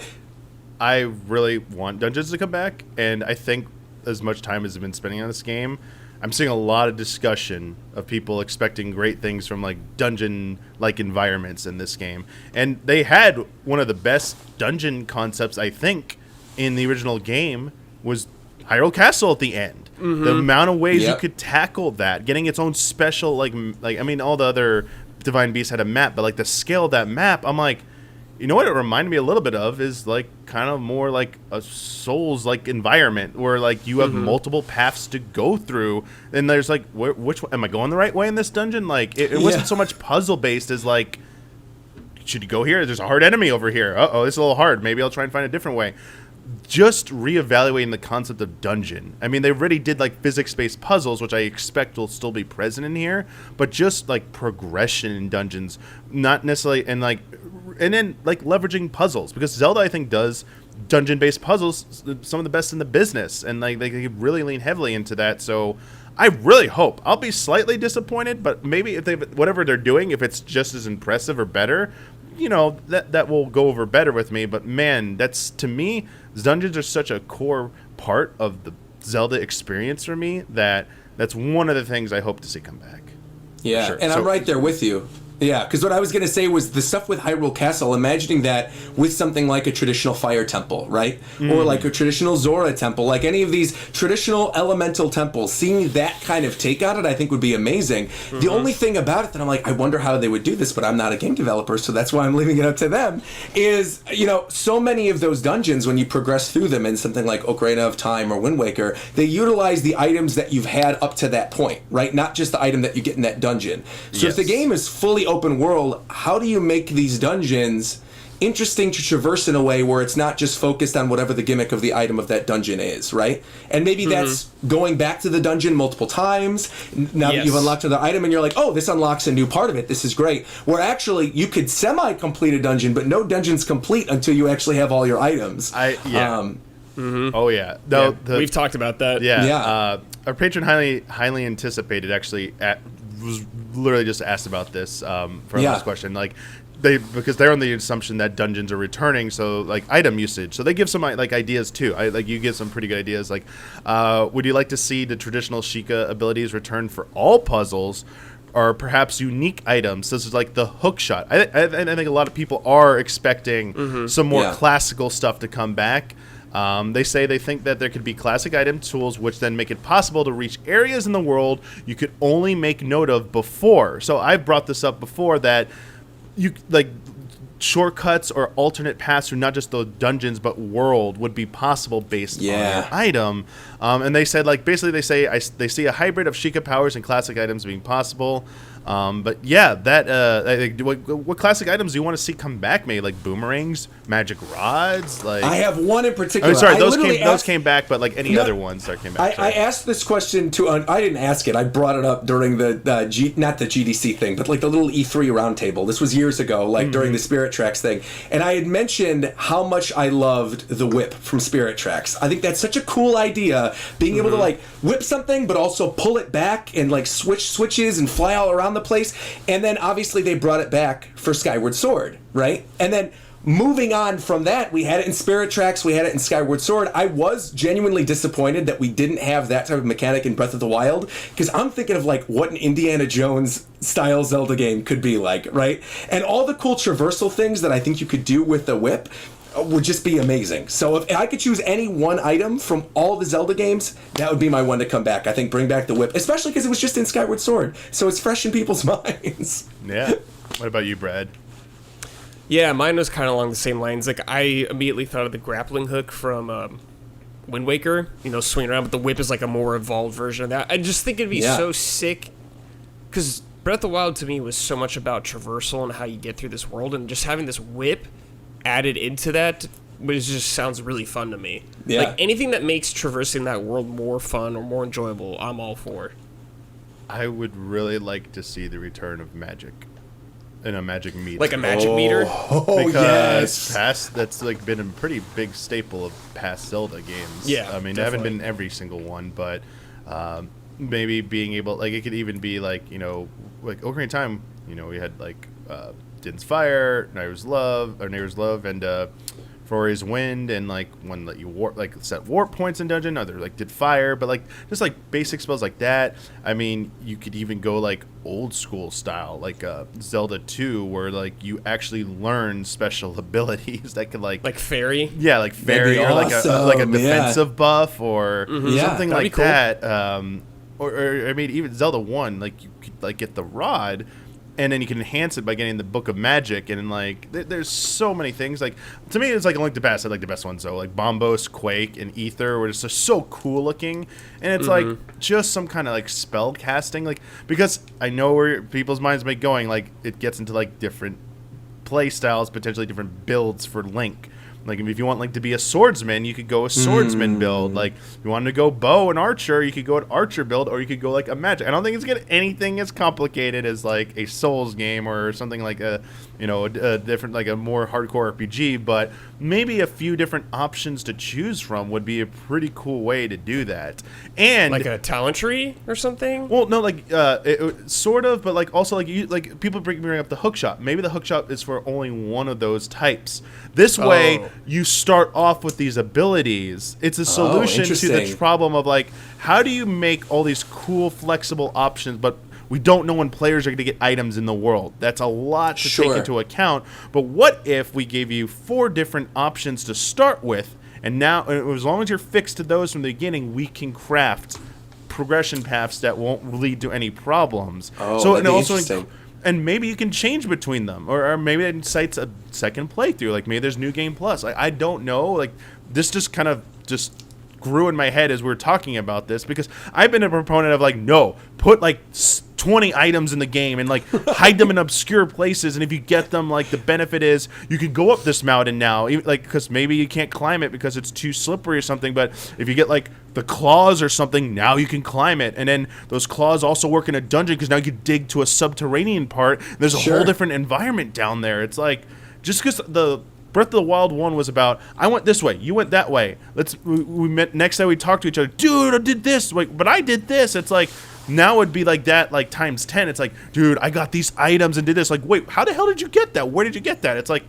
I really want dungeons to come back, and I think as much time as I've been spending on this game, I'm seeing a lot of discussion of people expecting great things from like dungeon-like environments in this game. And they had one of the best dungeon concepts, I think, in the original game was Hyrule Castle at the end. The amount of ways you could tackle that, getting its own special, like I mean, all the other Divine Beasts had a map, but like the scale of that map, I'm like, you know what it reminded me a little bit of is like kind of more like a Souls-like environment where like you have multiple paths to go through, and there's like, which one, am I going the right way in this dungeon? Like it wasn't so much puzzle-based as like, should you go here? There's a hard enemy over here. Uh-oh, it's a little hard. Maybe I'll try and find a different way. just reevaluating the concept of dungeon. I mean, they already did like physics-based puzzles, which I expect will still be present in here, but just like progression in dungeons, not necessarily, and then like leveraging puzzles, because Zelda, I think, does dungeon-based puzzles some of the best in the business, and like they really lean heavily into that. So I really hope, I'll be slightly disappointed, but maybe if whatever they're doing, if it's just as impressive or better, you know, that will go over better with me. But man, that's, to me, dungeons are such a core part of the Zelda experience for me that's one of the things I hope to see come back. Yeah, sure. And I'm right there with you. Yeah, because what I was going to say was the stuff with Hyrule Castle, imagining that with something like a traditional fire temple, right? Or like a traditional Zora temple, like any of these traditional elemental temples, seeing that kind of take on it, I think would be amazing. The only thing about it that I'm like, I wonder how they would do this, but I'm not a game developer, so that's why I'm leaving it up to them, is, you know, so many of those dungeons, when you progress through them in something like Ocarina of Time or Wind Waker, they utilize the items that you've had up to that point, right? Not just the item that you get in that dungeon. So if the game is fully open world, how do you make these dungeons interesting to traverse in a way where it's not just focused on whatever the gimmick of the item of that dungeon is, right? And maybe that's going back to the dungeon multiple times now that you've unlocked another item, and you're like, oh, this unlocks a new part of it, this is great. Where actually you could semi-complete a dungeon, but no dungeon's complete until you actually have all your items. Oh yeah, no, we've talked about that. Our patron highly anticipated actually was literally just asked about this for our last question. Like, because they're on the assumption that dungeons are returning, so like item usage. So they give some like ideas too. You give some pretty good ideas. Like, would you like to see the traditional Sheikah abilities return for all puzzles, or perhaps unique items? This is like the hook shot. I think a lot of people are expecting some more classical stuff to come back. They say they think that there could be classic item tools which then make it possible to reach areas in the world you could only make note of before. So I've brought this up before, that you like shortcuts or alternate paths through not just the dungeons but world would be possible based on your item. And they said, like, basically they see a hybrid of Sheikah powers and classic items being possible. But yeah, what classic items do you want to see come back? Maybe like boomerangs, magic rods. Like, I have one in particular. I'm sorry, those came back, but like any other ones that came back. I asked this question to. I didn't ask it. I brought it up during the not the GDC thing, but like the little E3 roundtable. This was years ago, like during the Spirit Tracks thing, and I had mentioned how much I loved the whip from Spirit Tracks. I think that's such a cool idea, being able to like whip something, but also pull it back and like switches and fly all around the place. And then obviously they brought it back for Skyward Sword, right? And then moving on from that, we had it in Spirit Tracks, we had it in Skyward Sword. I was genuinely disappointed that we didn't have that type of mechanic in Breath of the Wild, because I'm thinking of like what an Indiana Jones style Zelda game could be like, right? And all the cool traversal things that I think you could do with the whip would just be amazing. So if I could choose any one item from all the Zelda games, that would be my one to come back. I think bring back the whip, especially because it was just in Skyward Sword, so it's fresh in people's minds. Yeah. What about you, Brad? Yeah, mine was kind of along the same lines. Like, I immediately thought of the grappling hook from Wind Waker, you know, swinging around, but the whip is like a more evolved version of that. I just think it'd be so sick, because Breath of the Wild to me was so much about traversal and how you get through this world, and just having this whip added into that just sounds really fun to me. Yeah. Like, anything that makes traversing that world more fun or more enjoyable, I'm all for. I would really like to see the return of magic. In a magic meter. Like a magic meter? Because that's like been a pretty big staple of past Zelda games. Yeah, I mean, definitely. I haven't been every single one, but maybe being able, like, it could even be like, you know, like Ocarina of Time, you know, we had like Din's Fire, Neighbor's Love, and Flori's Wind, and like one that you warp, like set warp points in dungeon, other like did fire, but like just like basic spells like that. I mean, you could even go like old school style, like Zelda 2, where like you actually learn special abilities that could like fairy, like fairy, or awesome. like a defensive buff, or something like cool. that. Or I mean, even Zelda 1, like you could like get the rod, and then you can enhance it by getting the Book of Magic, and like there's so many things. Like, to me, it's like Link to the Past. I like the best ones. So like Bombos, Quake, and Ether were just so cool looking, and it's like just some kind of like spell casting. Like, because I know where people's minds might be going. Like, it gets into like different play styles, potentially different builds for Link. Like, if you want like to be a swordsman, you could go a swordsman build. Like, if you wanted to go bow and archer, you could go an archer build, or you could go like a magic. I don't think it's gonna anything as complicated as like a Souls game or something like a different, like a more hardcore RPG. But maybe a few different options to choose from would be a pretty cool way to do that. And like a talent tree or something. Well, no, like sort of, but like also like people bring up the hookshot. Maybe the hookshot is for only one of those types. This way, you start off with these abilities. It's a solution to the problem of like, how do you make all these cool, flexible options, but we don't know when players are going to get items in the world. That's a lot to take into account. But what if we gave you 4 different options to start with, and now, as long as you're fixed to those from the beginning, we can craft progression paths that won't lead to any problems. And also, and maybe you can change between them, or maybe it incites a second playthrough. Like, maybe there's New Game Plus. I don't know. Like, this just kind of just grew in my head as we were talking about this, because I've been a proponent of like, no, put like 20 items in the game and like hide them in obscure places, and if you get them, like the benefit is you can go up this mountain now, like, because maybe you can't climb it because it's too slippery or something, but if you get like the claws or something, now you can climb it, and then those claws also work in a dungeon because now you can dig to a subterranean part, and there's a whole different environment down there. It's like, just because the Breath of the Wild 1 was about, I went this way, you went that way. We met next time, we talked to each other. Dude, I did this, like, but I did this. It's like, now it'd be like that, like times 10. It's like, dude, I got these items and did this. Like, wait, how the hell did you get that? Where did you get that? It's like,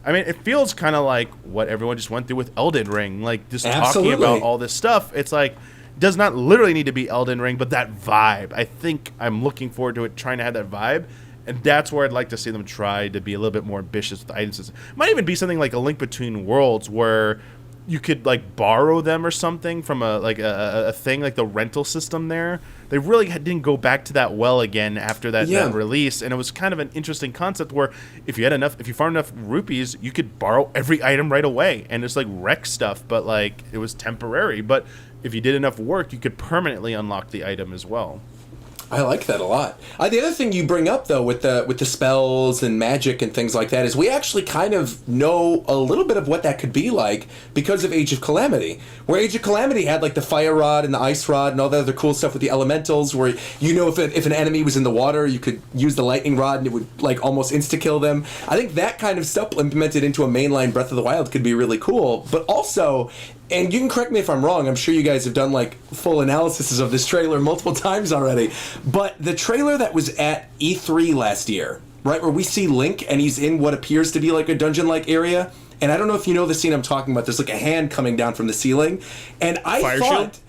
I mean, it feels kind of like what everyone just went through with Elden Ring, like just talking about all this stuff. It's like, does not literally need to be Elden Ring, but that vibe. I think I'm looking forward to it, trying to have that vibe. And that's where I'd like to see them try to be a little bit more ambitious with the items. It might even be something like a Link Between Worlds, where you could like borrow them or something from a thing like the rental system there. They really didn't go back to that well again after that release, and it was kind of an interesting concept where if you farm enough rupees, you could borrow every item right away, and it's like wreck stuff, but like it was temporary. But if you did enough work, you could permanently unlock the item as well. I like that a lot. The other thing you bring up, though, with the spells and magic and things like that, is we actually kind of know a little bit of what that could be like because of Age of Calamity. Where Age of Calamity had like the fire rod and the ice rod and all the other cool stuff with the elementals, where if an enemy was in the water, you could use the lightning rod and it would like almost insta-kill them. I think that kind of stuff implemented into a mainline Breath of the Wild could be really cool. But also, and you can correct me if I'm wrong, I'm sure you guys have done like full analyses of this trailer multiple times already, but the trailer that was at E3 last year, right, where we see Link and he's in what appears to be like a dungeon-like area, and I don't know if you know the scene I'm talking about, there's like a hand coming down from the ceiling, and I thought,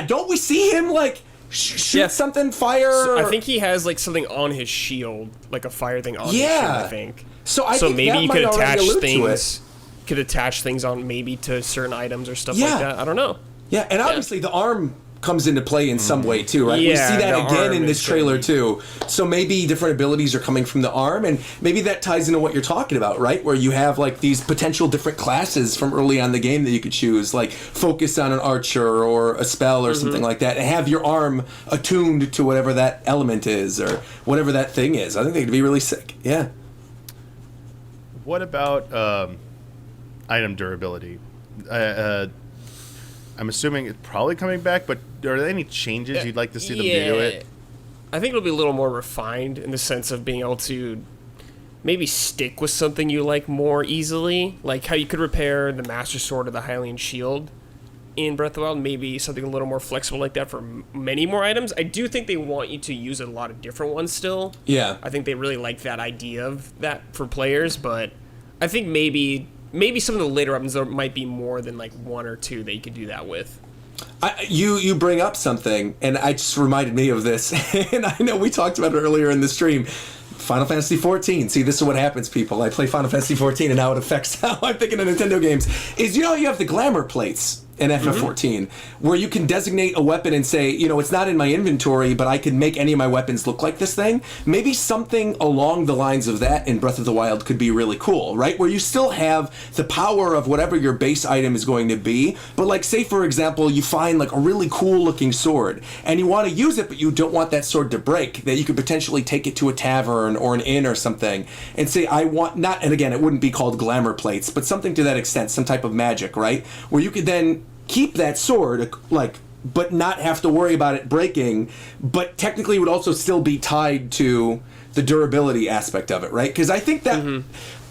don't we see him like shoot something, fire? So I think he has like something on his shield, like a fire thing on his shield, I think. So think maybe you could attach things. Could attach things on maybe to certain items or stuff like that. I don't know. Yeah, and obviously the arm comes into play in some way too, right? We see that again in this trailer too. So maybe different abilities are coming from the arm, and maybe that ties into what you're talking about, right? Where you have like these potential different classes from early on in the game that you could choose, like focus on an archer or a spell or something like that, and have your arm attuned to whatever that element is or whatever that thing is. I think they could be really sick. Yeah. What about item durability? I'm assuming it's probably coming back, but are there any changes you'd like to see them do to it? I think it'll be a little more refined in the sense of being able to maybe stick with something you like more easily, like how you could repair the Master Sword or the Hylian Shield in Breath of the Wild. Maybe something a little more flexible like that for many more items. I do think they want you to use a lot of different ones still. Yeah. I think they really like that idea of that for players, but I think maybe some of the later items there might be more than like one or two that you could do that with. You bring up something, and it just reminded me of this, and I know we talked about it earlier in the stream. Final Fantasy XIV. See, this is what happens, people. I play Final Fantasy XIV, and how it affects how I'm thinking of Nintendo games. Is, you have the glamour plates in FF14, where you can designate a weapon and say, it's not in my inventory, but I can make any of my weapons look like this thing. Maybe something along the lines of that in Breath of the Wild could be really cool, right? Where you still have the power of whatever your base item is going to be, but like, say for example, you find like a really cool looking sword, and you want to use it, but you don't want that sword to break, that you could potentially take it to a tavern or an inn or something, and say, I want, not, and again, it wouldn't be called glamour plates, but something to that extent, some type of magic, right? Where you could then keep that sword, like, but not have to worry about it breaking, but technically would also still be tied to the durability aspect of it, right? Because I think that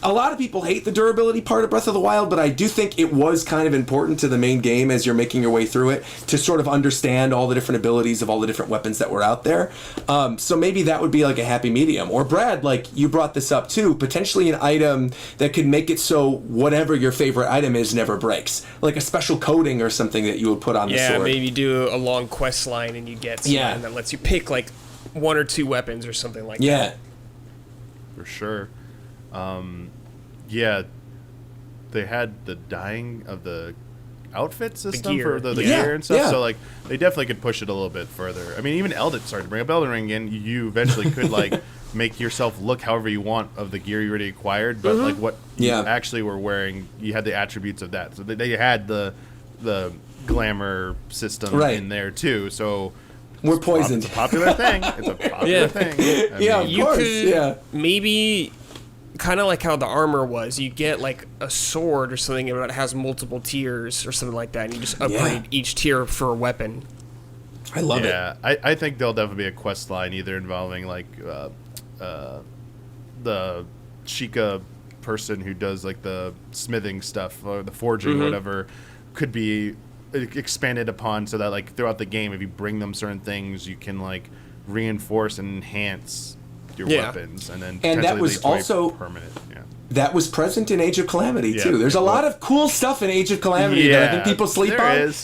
a lot of people hate the durability part of Breath of the Wild, but I do think it was kind of important to the main game as you're making your way through it to sort of understand all the different abilities of all the different weapons that were out there. So maybe that would be like a happy medium. Or Brad, like you brought this up too, potentially an item that could make it so whatever your favorite item is never breaks. Like a special coating or something that you would put on the sword. Yeah, maybe do a long quest line and you get something that lets you pick like one or two weapons or something like that. Yeah. For sure. Yeah, they had the dyeing of the outfit system for the gear and stuff, so like they definitely could push it a little bit further. I mean, even sorry to bring up Elden Ring again, you eventually could like make yourself look however you want of the gear you already acquired, but like what you actually were wearing, you had the attributes of that. So they had the glamour system in there too, so we're poisoned. It's a popular thing. It's a popular thing. I mean, of course. Maybe kind of like how the armor was. You get like a sword or something that has multiple tiers or something like that, and you just upgrade each tier for a weapon. I love it. Yeah, I think there'll definitely be a quest line either involving like the Sheikah person who does like the smithing stuff or the forging or whatever could be expanded upon, so that like throughout the game, if you bring them certain things, you can like reinforce and enhance your weapons, and then that was also permanent. Yeah, that was present in Age of Calamity too. There's a lot of cool stuff in Age of Calamity that I think people sleep on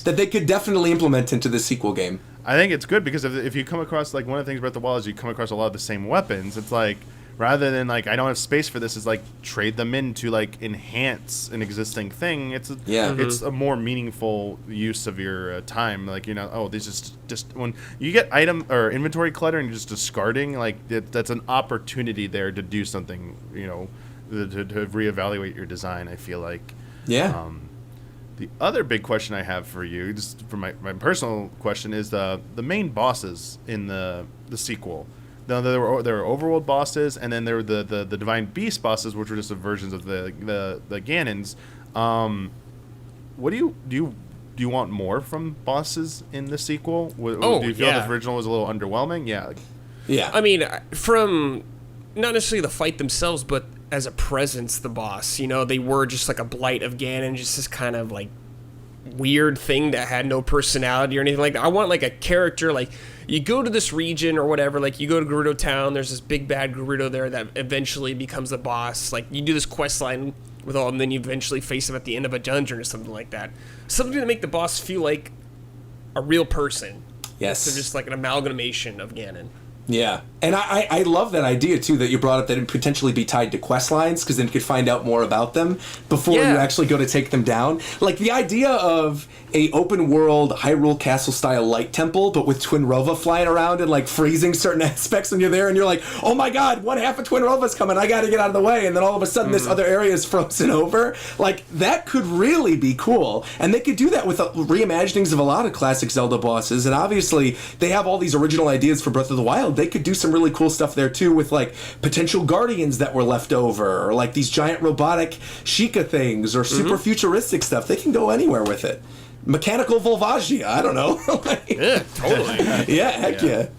that they could definitely implement into the sequel game. I think it's good because if you come across, like, one of the things about the Wild is you come across a lot of the same weapons. It's like, rather than like, I don't have space for this, is like trade them in to like enhance an existing thing. It's it's a more meaningful use of your time. Like, this is just when you get item or inventory clutter and you're just discarding, like that's an opportunity there to do something. To reevaluate your design. I feel like. Yeah. The other big question I have for you, just for my personal question, is the main bosses in the sequel. Now, there were overworld bosses, and then there were the divine beast bosses, which were just versions of the Ganons. What do you want more from bosses in the sequel? Do you feel the original was a little underwhelming? Yeah. I mean, from not necessarily the fight themselves, but as a presence, the boss. They were just like a blight of Ganon, just this kind of like weird thing that had no personality or anything like that. I want like a character, like you go to this region or whatever, like you go to Gerudo Town, there's this big bad Gerudo there that eventually becomes the boss. Like you do this quest line with all, and then you eventually face him at the end of a dungeon or something like that. Something to make the boss feel like a real person. Yes. So just like an amalgamation of Ganon. Yeah, and I love that idea too that you brought up, that it would potentially be tied to quest lines, because then you could find out more about them before you actually go to take them down. Like the idea of a open world Hyrule Castle style light temple, but with Twin Rova flying around and like freezing certain aspects when you're there, and you're like, oh my god, one half of Twin Rova's coming, I gotta get out of the way, and then all of a sudden this other area is frozen over. Like that could really be cool, and they could do that with reimaginings of a lot of classic Zelda bosses. And obviously they have all these original ideas for Breath of the Wild. They could do some really cool stuff there too, with like potential guardians that were left over, or like these giant robotic Sheikah things, or super futuristic stuff. They can go anywhere with it. Mechanical Volvagia, I don't know. Yeah, totally. Yeah, heck yeah.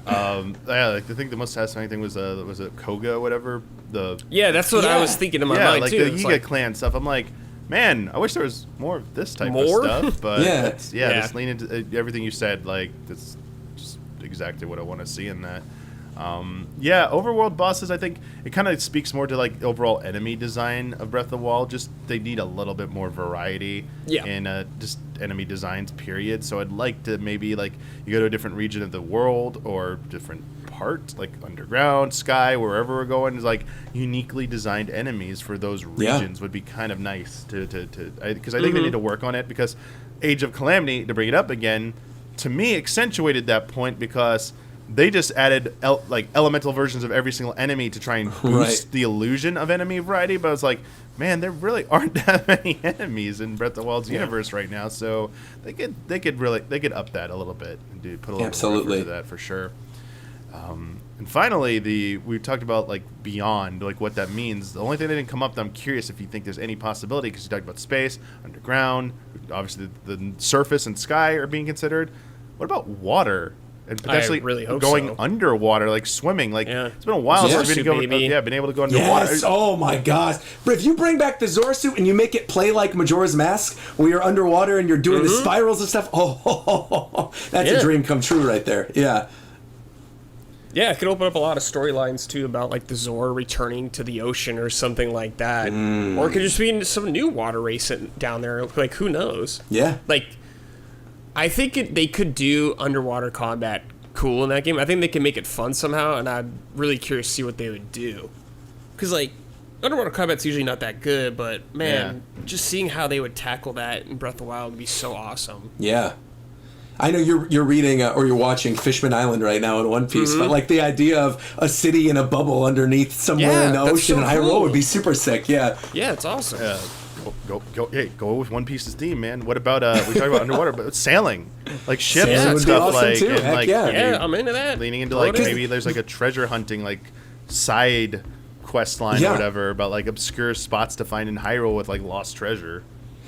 I think the most satisfying thing was it Koga, whatever. That's what I was thinking in my mind like too. The Yiga clan stuff. I'm like, man, I wish there was more of this type of stuff. But just lean into everything you said. Like that's just exactly what I want to see in that. Overworld bosses, I think it kind of speaks more to like overall enemy design of Breath of the Wild. Just they need a little bit more variety in just enemy designs, period. So I'd like to maybe like you go to a different region of the world or different apart, like underground, sky, wherever we're going, is like uniquely designed enemies for those regions would be kind of nice to because I think they need to work on it, because Age of Calamity, to bring it up again, to me accentuated that point, because they just added elemental versions of every single enemy to try and boost the illusion of enemy variety. But I was like, man, there really aren't that many enemies in Breath of the Wild's universe right now, so they could up that a little bit and put a little more effort into that for sure. And finally, we talked about like beyond, like what that means. The only thing that didn't come up that I'm curious if you think there's any possibility, because you talked about space, underground, obviously the surface and sky are being considered. What about water? And potentially going underwater, like swimming. Like it's been a while since we've been able to go underwater. Yes. Oh my gosh! But if you bring back the Zora suit and you make it play like Majora's Mask, where you're underwater and you're doing the spirals and stuff, that's a dream come true right there. Yeah. Yeah, it could open up a lot of storylines too about like the Zora returning to the ocean or something like that, or it could just be some new water race down there. Like who knows? Yeah. Like. I think they could do underwater combat cool in that game. I think they can make it fun somehow, and I'm really curious to see what they would do. Because, like, underwater combat's usually not that good, but, man, just seeing how they would tackle that in Breath of the Wild would be so awesome. Yeah. I know you're reading or you're watching Fishman Island right now in One Piece, but, like, the idea of a city in a bubble underneath somewhere in the ocean in Hyrule would be super sick, Yeah, it's awesome. Yeah. Go with One Piece's theme, man. What about we talk about underwater, but sailing, like ships and stuff, like too. and like I'm into that. Leaning into like maybe there's like a treasure hunting like side quest line or whatever about like obscure spots to find in Hyrule with like lost treasure.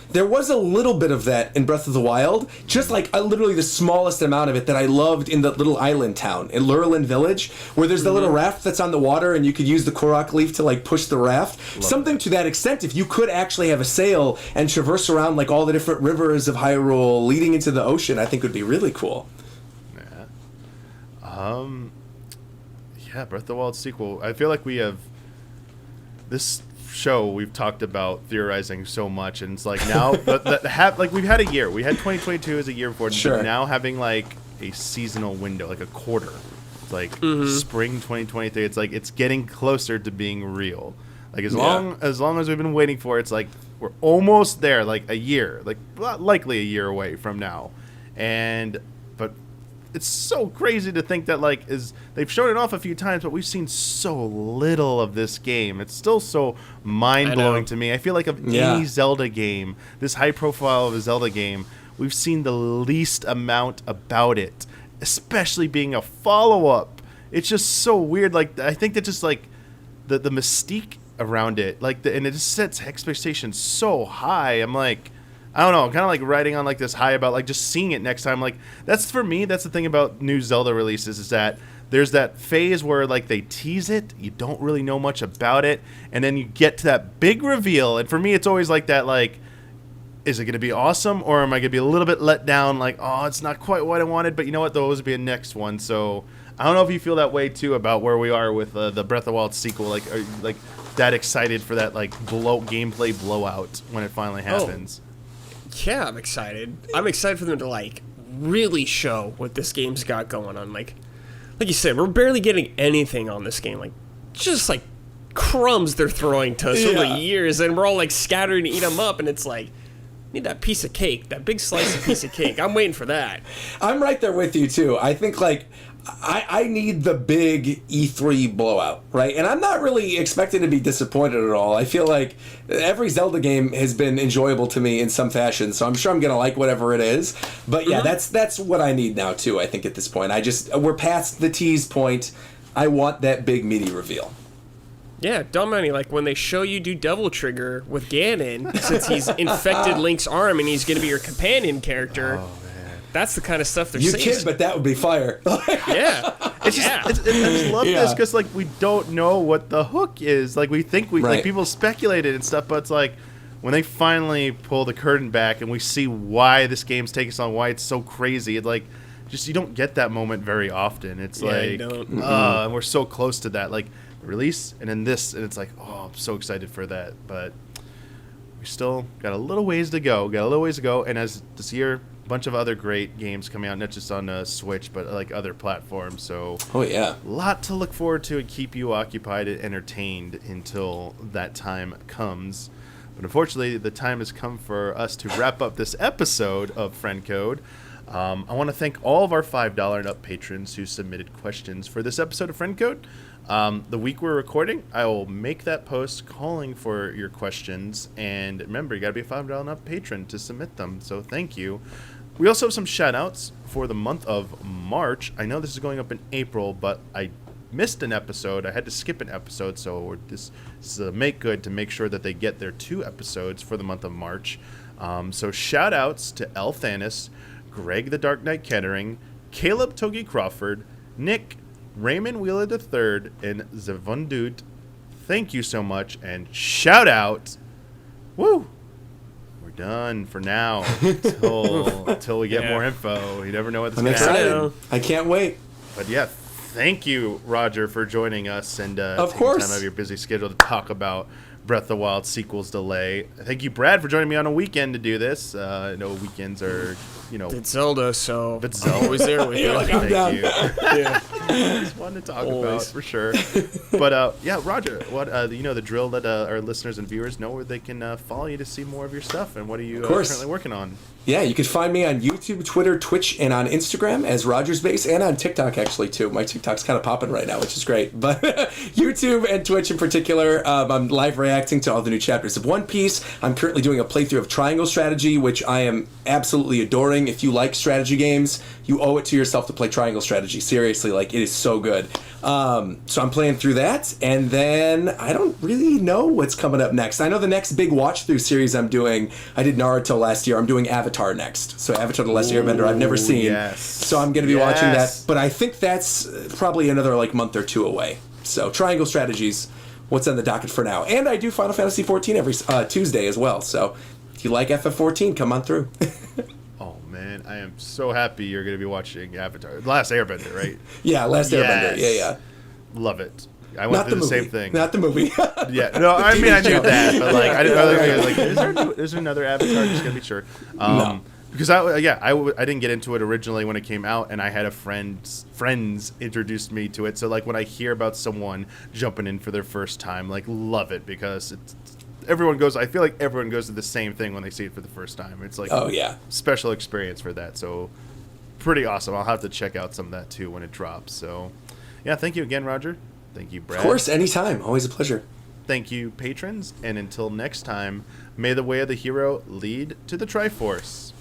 There was a little bit of that in Breath of the Wild, just like literally the smallest amount of it that I loved in the little island town in Lurelin Village, where there's the little raft that's on the water and you could use the Korok leaf to like push the raft. Something to that extent, if you could actually have a sail and traverse around like all the different rivers of Hyrule leading into the ocean, I think would be really cool. Breath of the Wild sequel. I feel like we have this show we've talked about theorizing so much, and it's like now like we've had a year. We had 2022 as a year before, but now having like a seasonal window, like a quarter. It's like spring 2023. It's like it's getting closer to being real. Like as long as we've been waiting for it, it's like we're almost there, like a year, like likely a year away from now. But it's so crazy to think that like they've shown it off a few times, but we've seen so little of this game. It's still so mind-blowing to me. I feel like of any Zelda game, this high profile of a Zelda game, we've seen the least amount about it, especially being a follow-up. It's just so weird. Like I think that just like the mystique around it, like and it just sets expectations so high. I'm like, I don't know, I'm kind of like riding on like this high about like just seeing it next time. Like that's for me, that's the thing about new Zelda releases, is that there's that phase where like they tease it, you don't really know much about it, and then you get to that big reveal. And for me, it's always like that, like, is it going to be awesome, or am I going to be a little bit let down? Like, oh, it's not quite what I wanted, but you know what? There'll always be a next one. So I don't know if you feel that way too about where we are with the Breath of the Wild sequel. Like, are you, like that excited for that like gameplay blowout when it finally happens? Yeah, I'm excited. I'm excited for them to like really show what this game's got going on. Like you said, we're barely getting anything on this game. Like just like crumbs they're throwing to us over the years, and we're all like scattering to eat them up. And it's like, need that piece of cake, that big slice of piece of cake. I'm waiting for that. I'm right there with you too. I think like I need the big E3 blowout, right? And I'm not really expecting to be disappointed at all. I feel like every Zelda game has been enjoyable to me in some fashion, so I'm sure I'm gonna like whatever it is. But yeah, that's what I need now too. I think at this point, we're past the tease point. I want that big meaty reveal. Yeah, Damiani, like when they show you do Devil Trigger with Ganon, since he's infected Link's arm and he's gonna be your companion character. Oh. That's the kind of stuff they're saying. You kid, but that would be fire. Yeah. I just love this because like we don't know what the hook is. Like we think like people speculated and stuff, but it's like when they finally pull the curtain back and we see why this game's taking so long, why it's so crazy. It's like just you don't get that moment very often. It's like and we're so close to that. Like the release and then this, and it's like, oh, I'm so excited for that. But we still got a little ways to go. And as this year bunch of other great games coming out, not just on Switch, but like other platforms. So, oh yeah, a lot to look forward to and keep you occupied and entertained until that time comes. But unfortunately, the time has come for us to wrap up this episode of Friend Code. I want to thank all of our $5 and up patrons who submitted questions for this episode of Friend Code. The week we're recording, I will make that post calling for your questions. And remember, you got to be a $5 and up patron to submit them. So thank you. We also have some shout-outs for the month of March. I know this is going up in April, but I missed an episode. I had to skip an episode, so this is a make good to make sure that they get their 2 episodes for the month of March. So shout-outs to L. Thanis, Greg the Dark Knight Kettering, Caleb Togi Crawford, Nick, Raymond Wheeler III, and Zavundut. Thank you so much, and shout out. Woo! We're done for now until we get more info. You never know what this is going to happen. I can't wait. But yeah, thank you, Roger, for joining us and of taking course. time out of your busy schedule to talk about Breath of the Wild sequel's delay. Thank you, Brad, for joining me on a weekend to do this. I know weekends are, It's Zelda, so it's Zelda. always there with you. Thank you. Yeah. Just wanted to talk about for sure. But yeah, Roger, what the drill. Let our listeners and viewers know where they can follow you to see more of your stuff, and what are you currently working on? Yeah, you can find me on YouTube, Twitter, Twitch, and on Instagram as RogersBase, and on TikTok actually too. My TikTok's kind of popping right now, which is great. But YouTube and Twitch in particular, I'm live reacting to all the new chapters of One Piece. I'm currently doing a playthrough of Triangle Strategy, which I am absolutely adoring. If you like strategy games, you owe it to yourself to play Triangle Strategy. Seriously, like, it is so good. So I'm playing through that, and then I don't really know what's coming up next. I know the next big watch-through series I'm doing, I did Naruto last year. I'm doing Avatar next. So Avatar The Last Airbender I've never seen. Yes. So I'm going to be watching that. But I think that's probably another month or 2 away. So Triangle Strategies, what's on the docket for now. And I do Final Fantasy XIV every Tuesday as well. So if you like FF14, come on through. Oh, man. I am so happy you're going to be watching Avatar. The Last Airbender, right? Yeah, Last Airbender. Yeah. Love it. I went through the same thing. Not the movie. Yeah. No, I mean, I knew that. But, I didn't know, is there another Avatar? Just going to be sure. No. Because I didn't get into it originally when it came out, and I had friends introduced me to it. So when I hear about someone jumping in for their first time, love it, because everyone goes. I feel like everyone goes to the same thing when they see it for the first time. It's oh yeah, special experience for that. So pretty awesome. I'll have to check out some of that too when it drops. So yeah, thank you again, Roger. Thank you, Brad. Of course, anytime. Always a pleasure. Thank you, patrons, and until next time, may the way of the hero lead to the Triforce.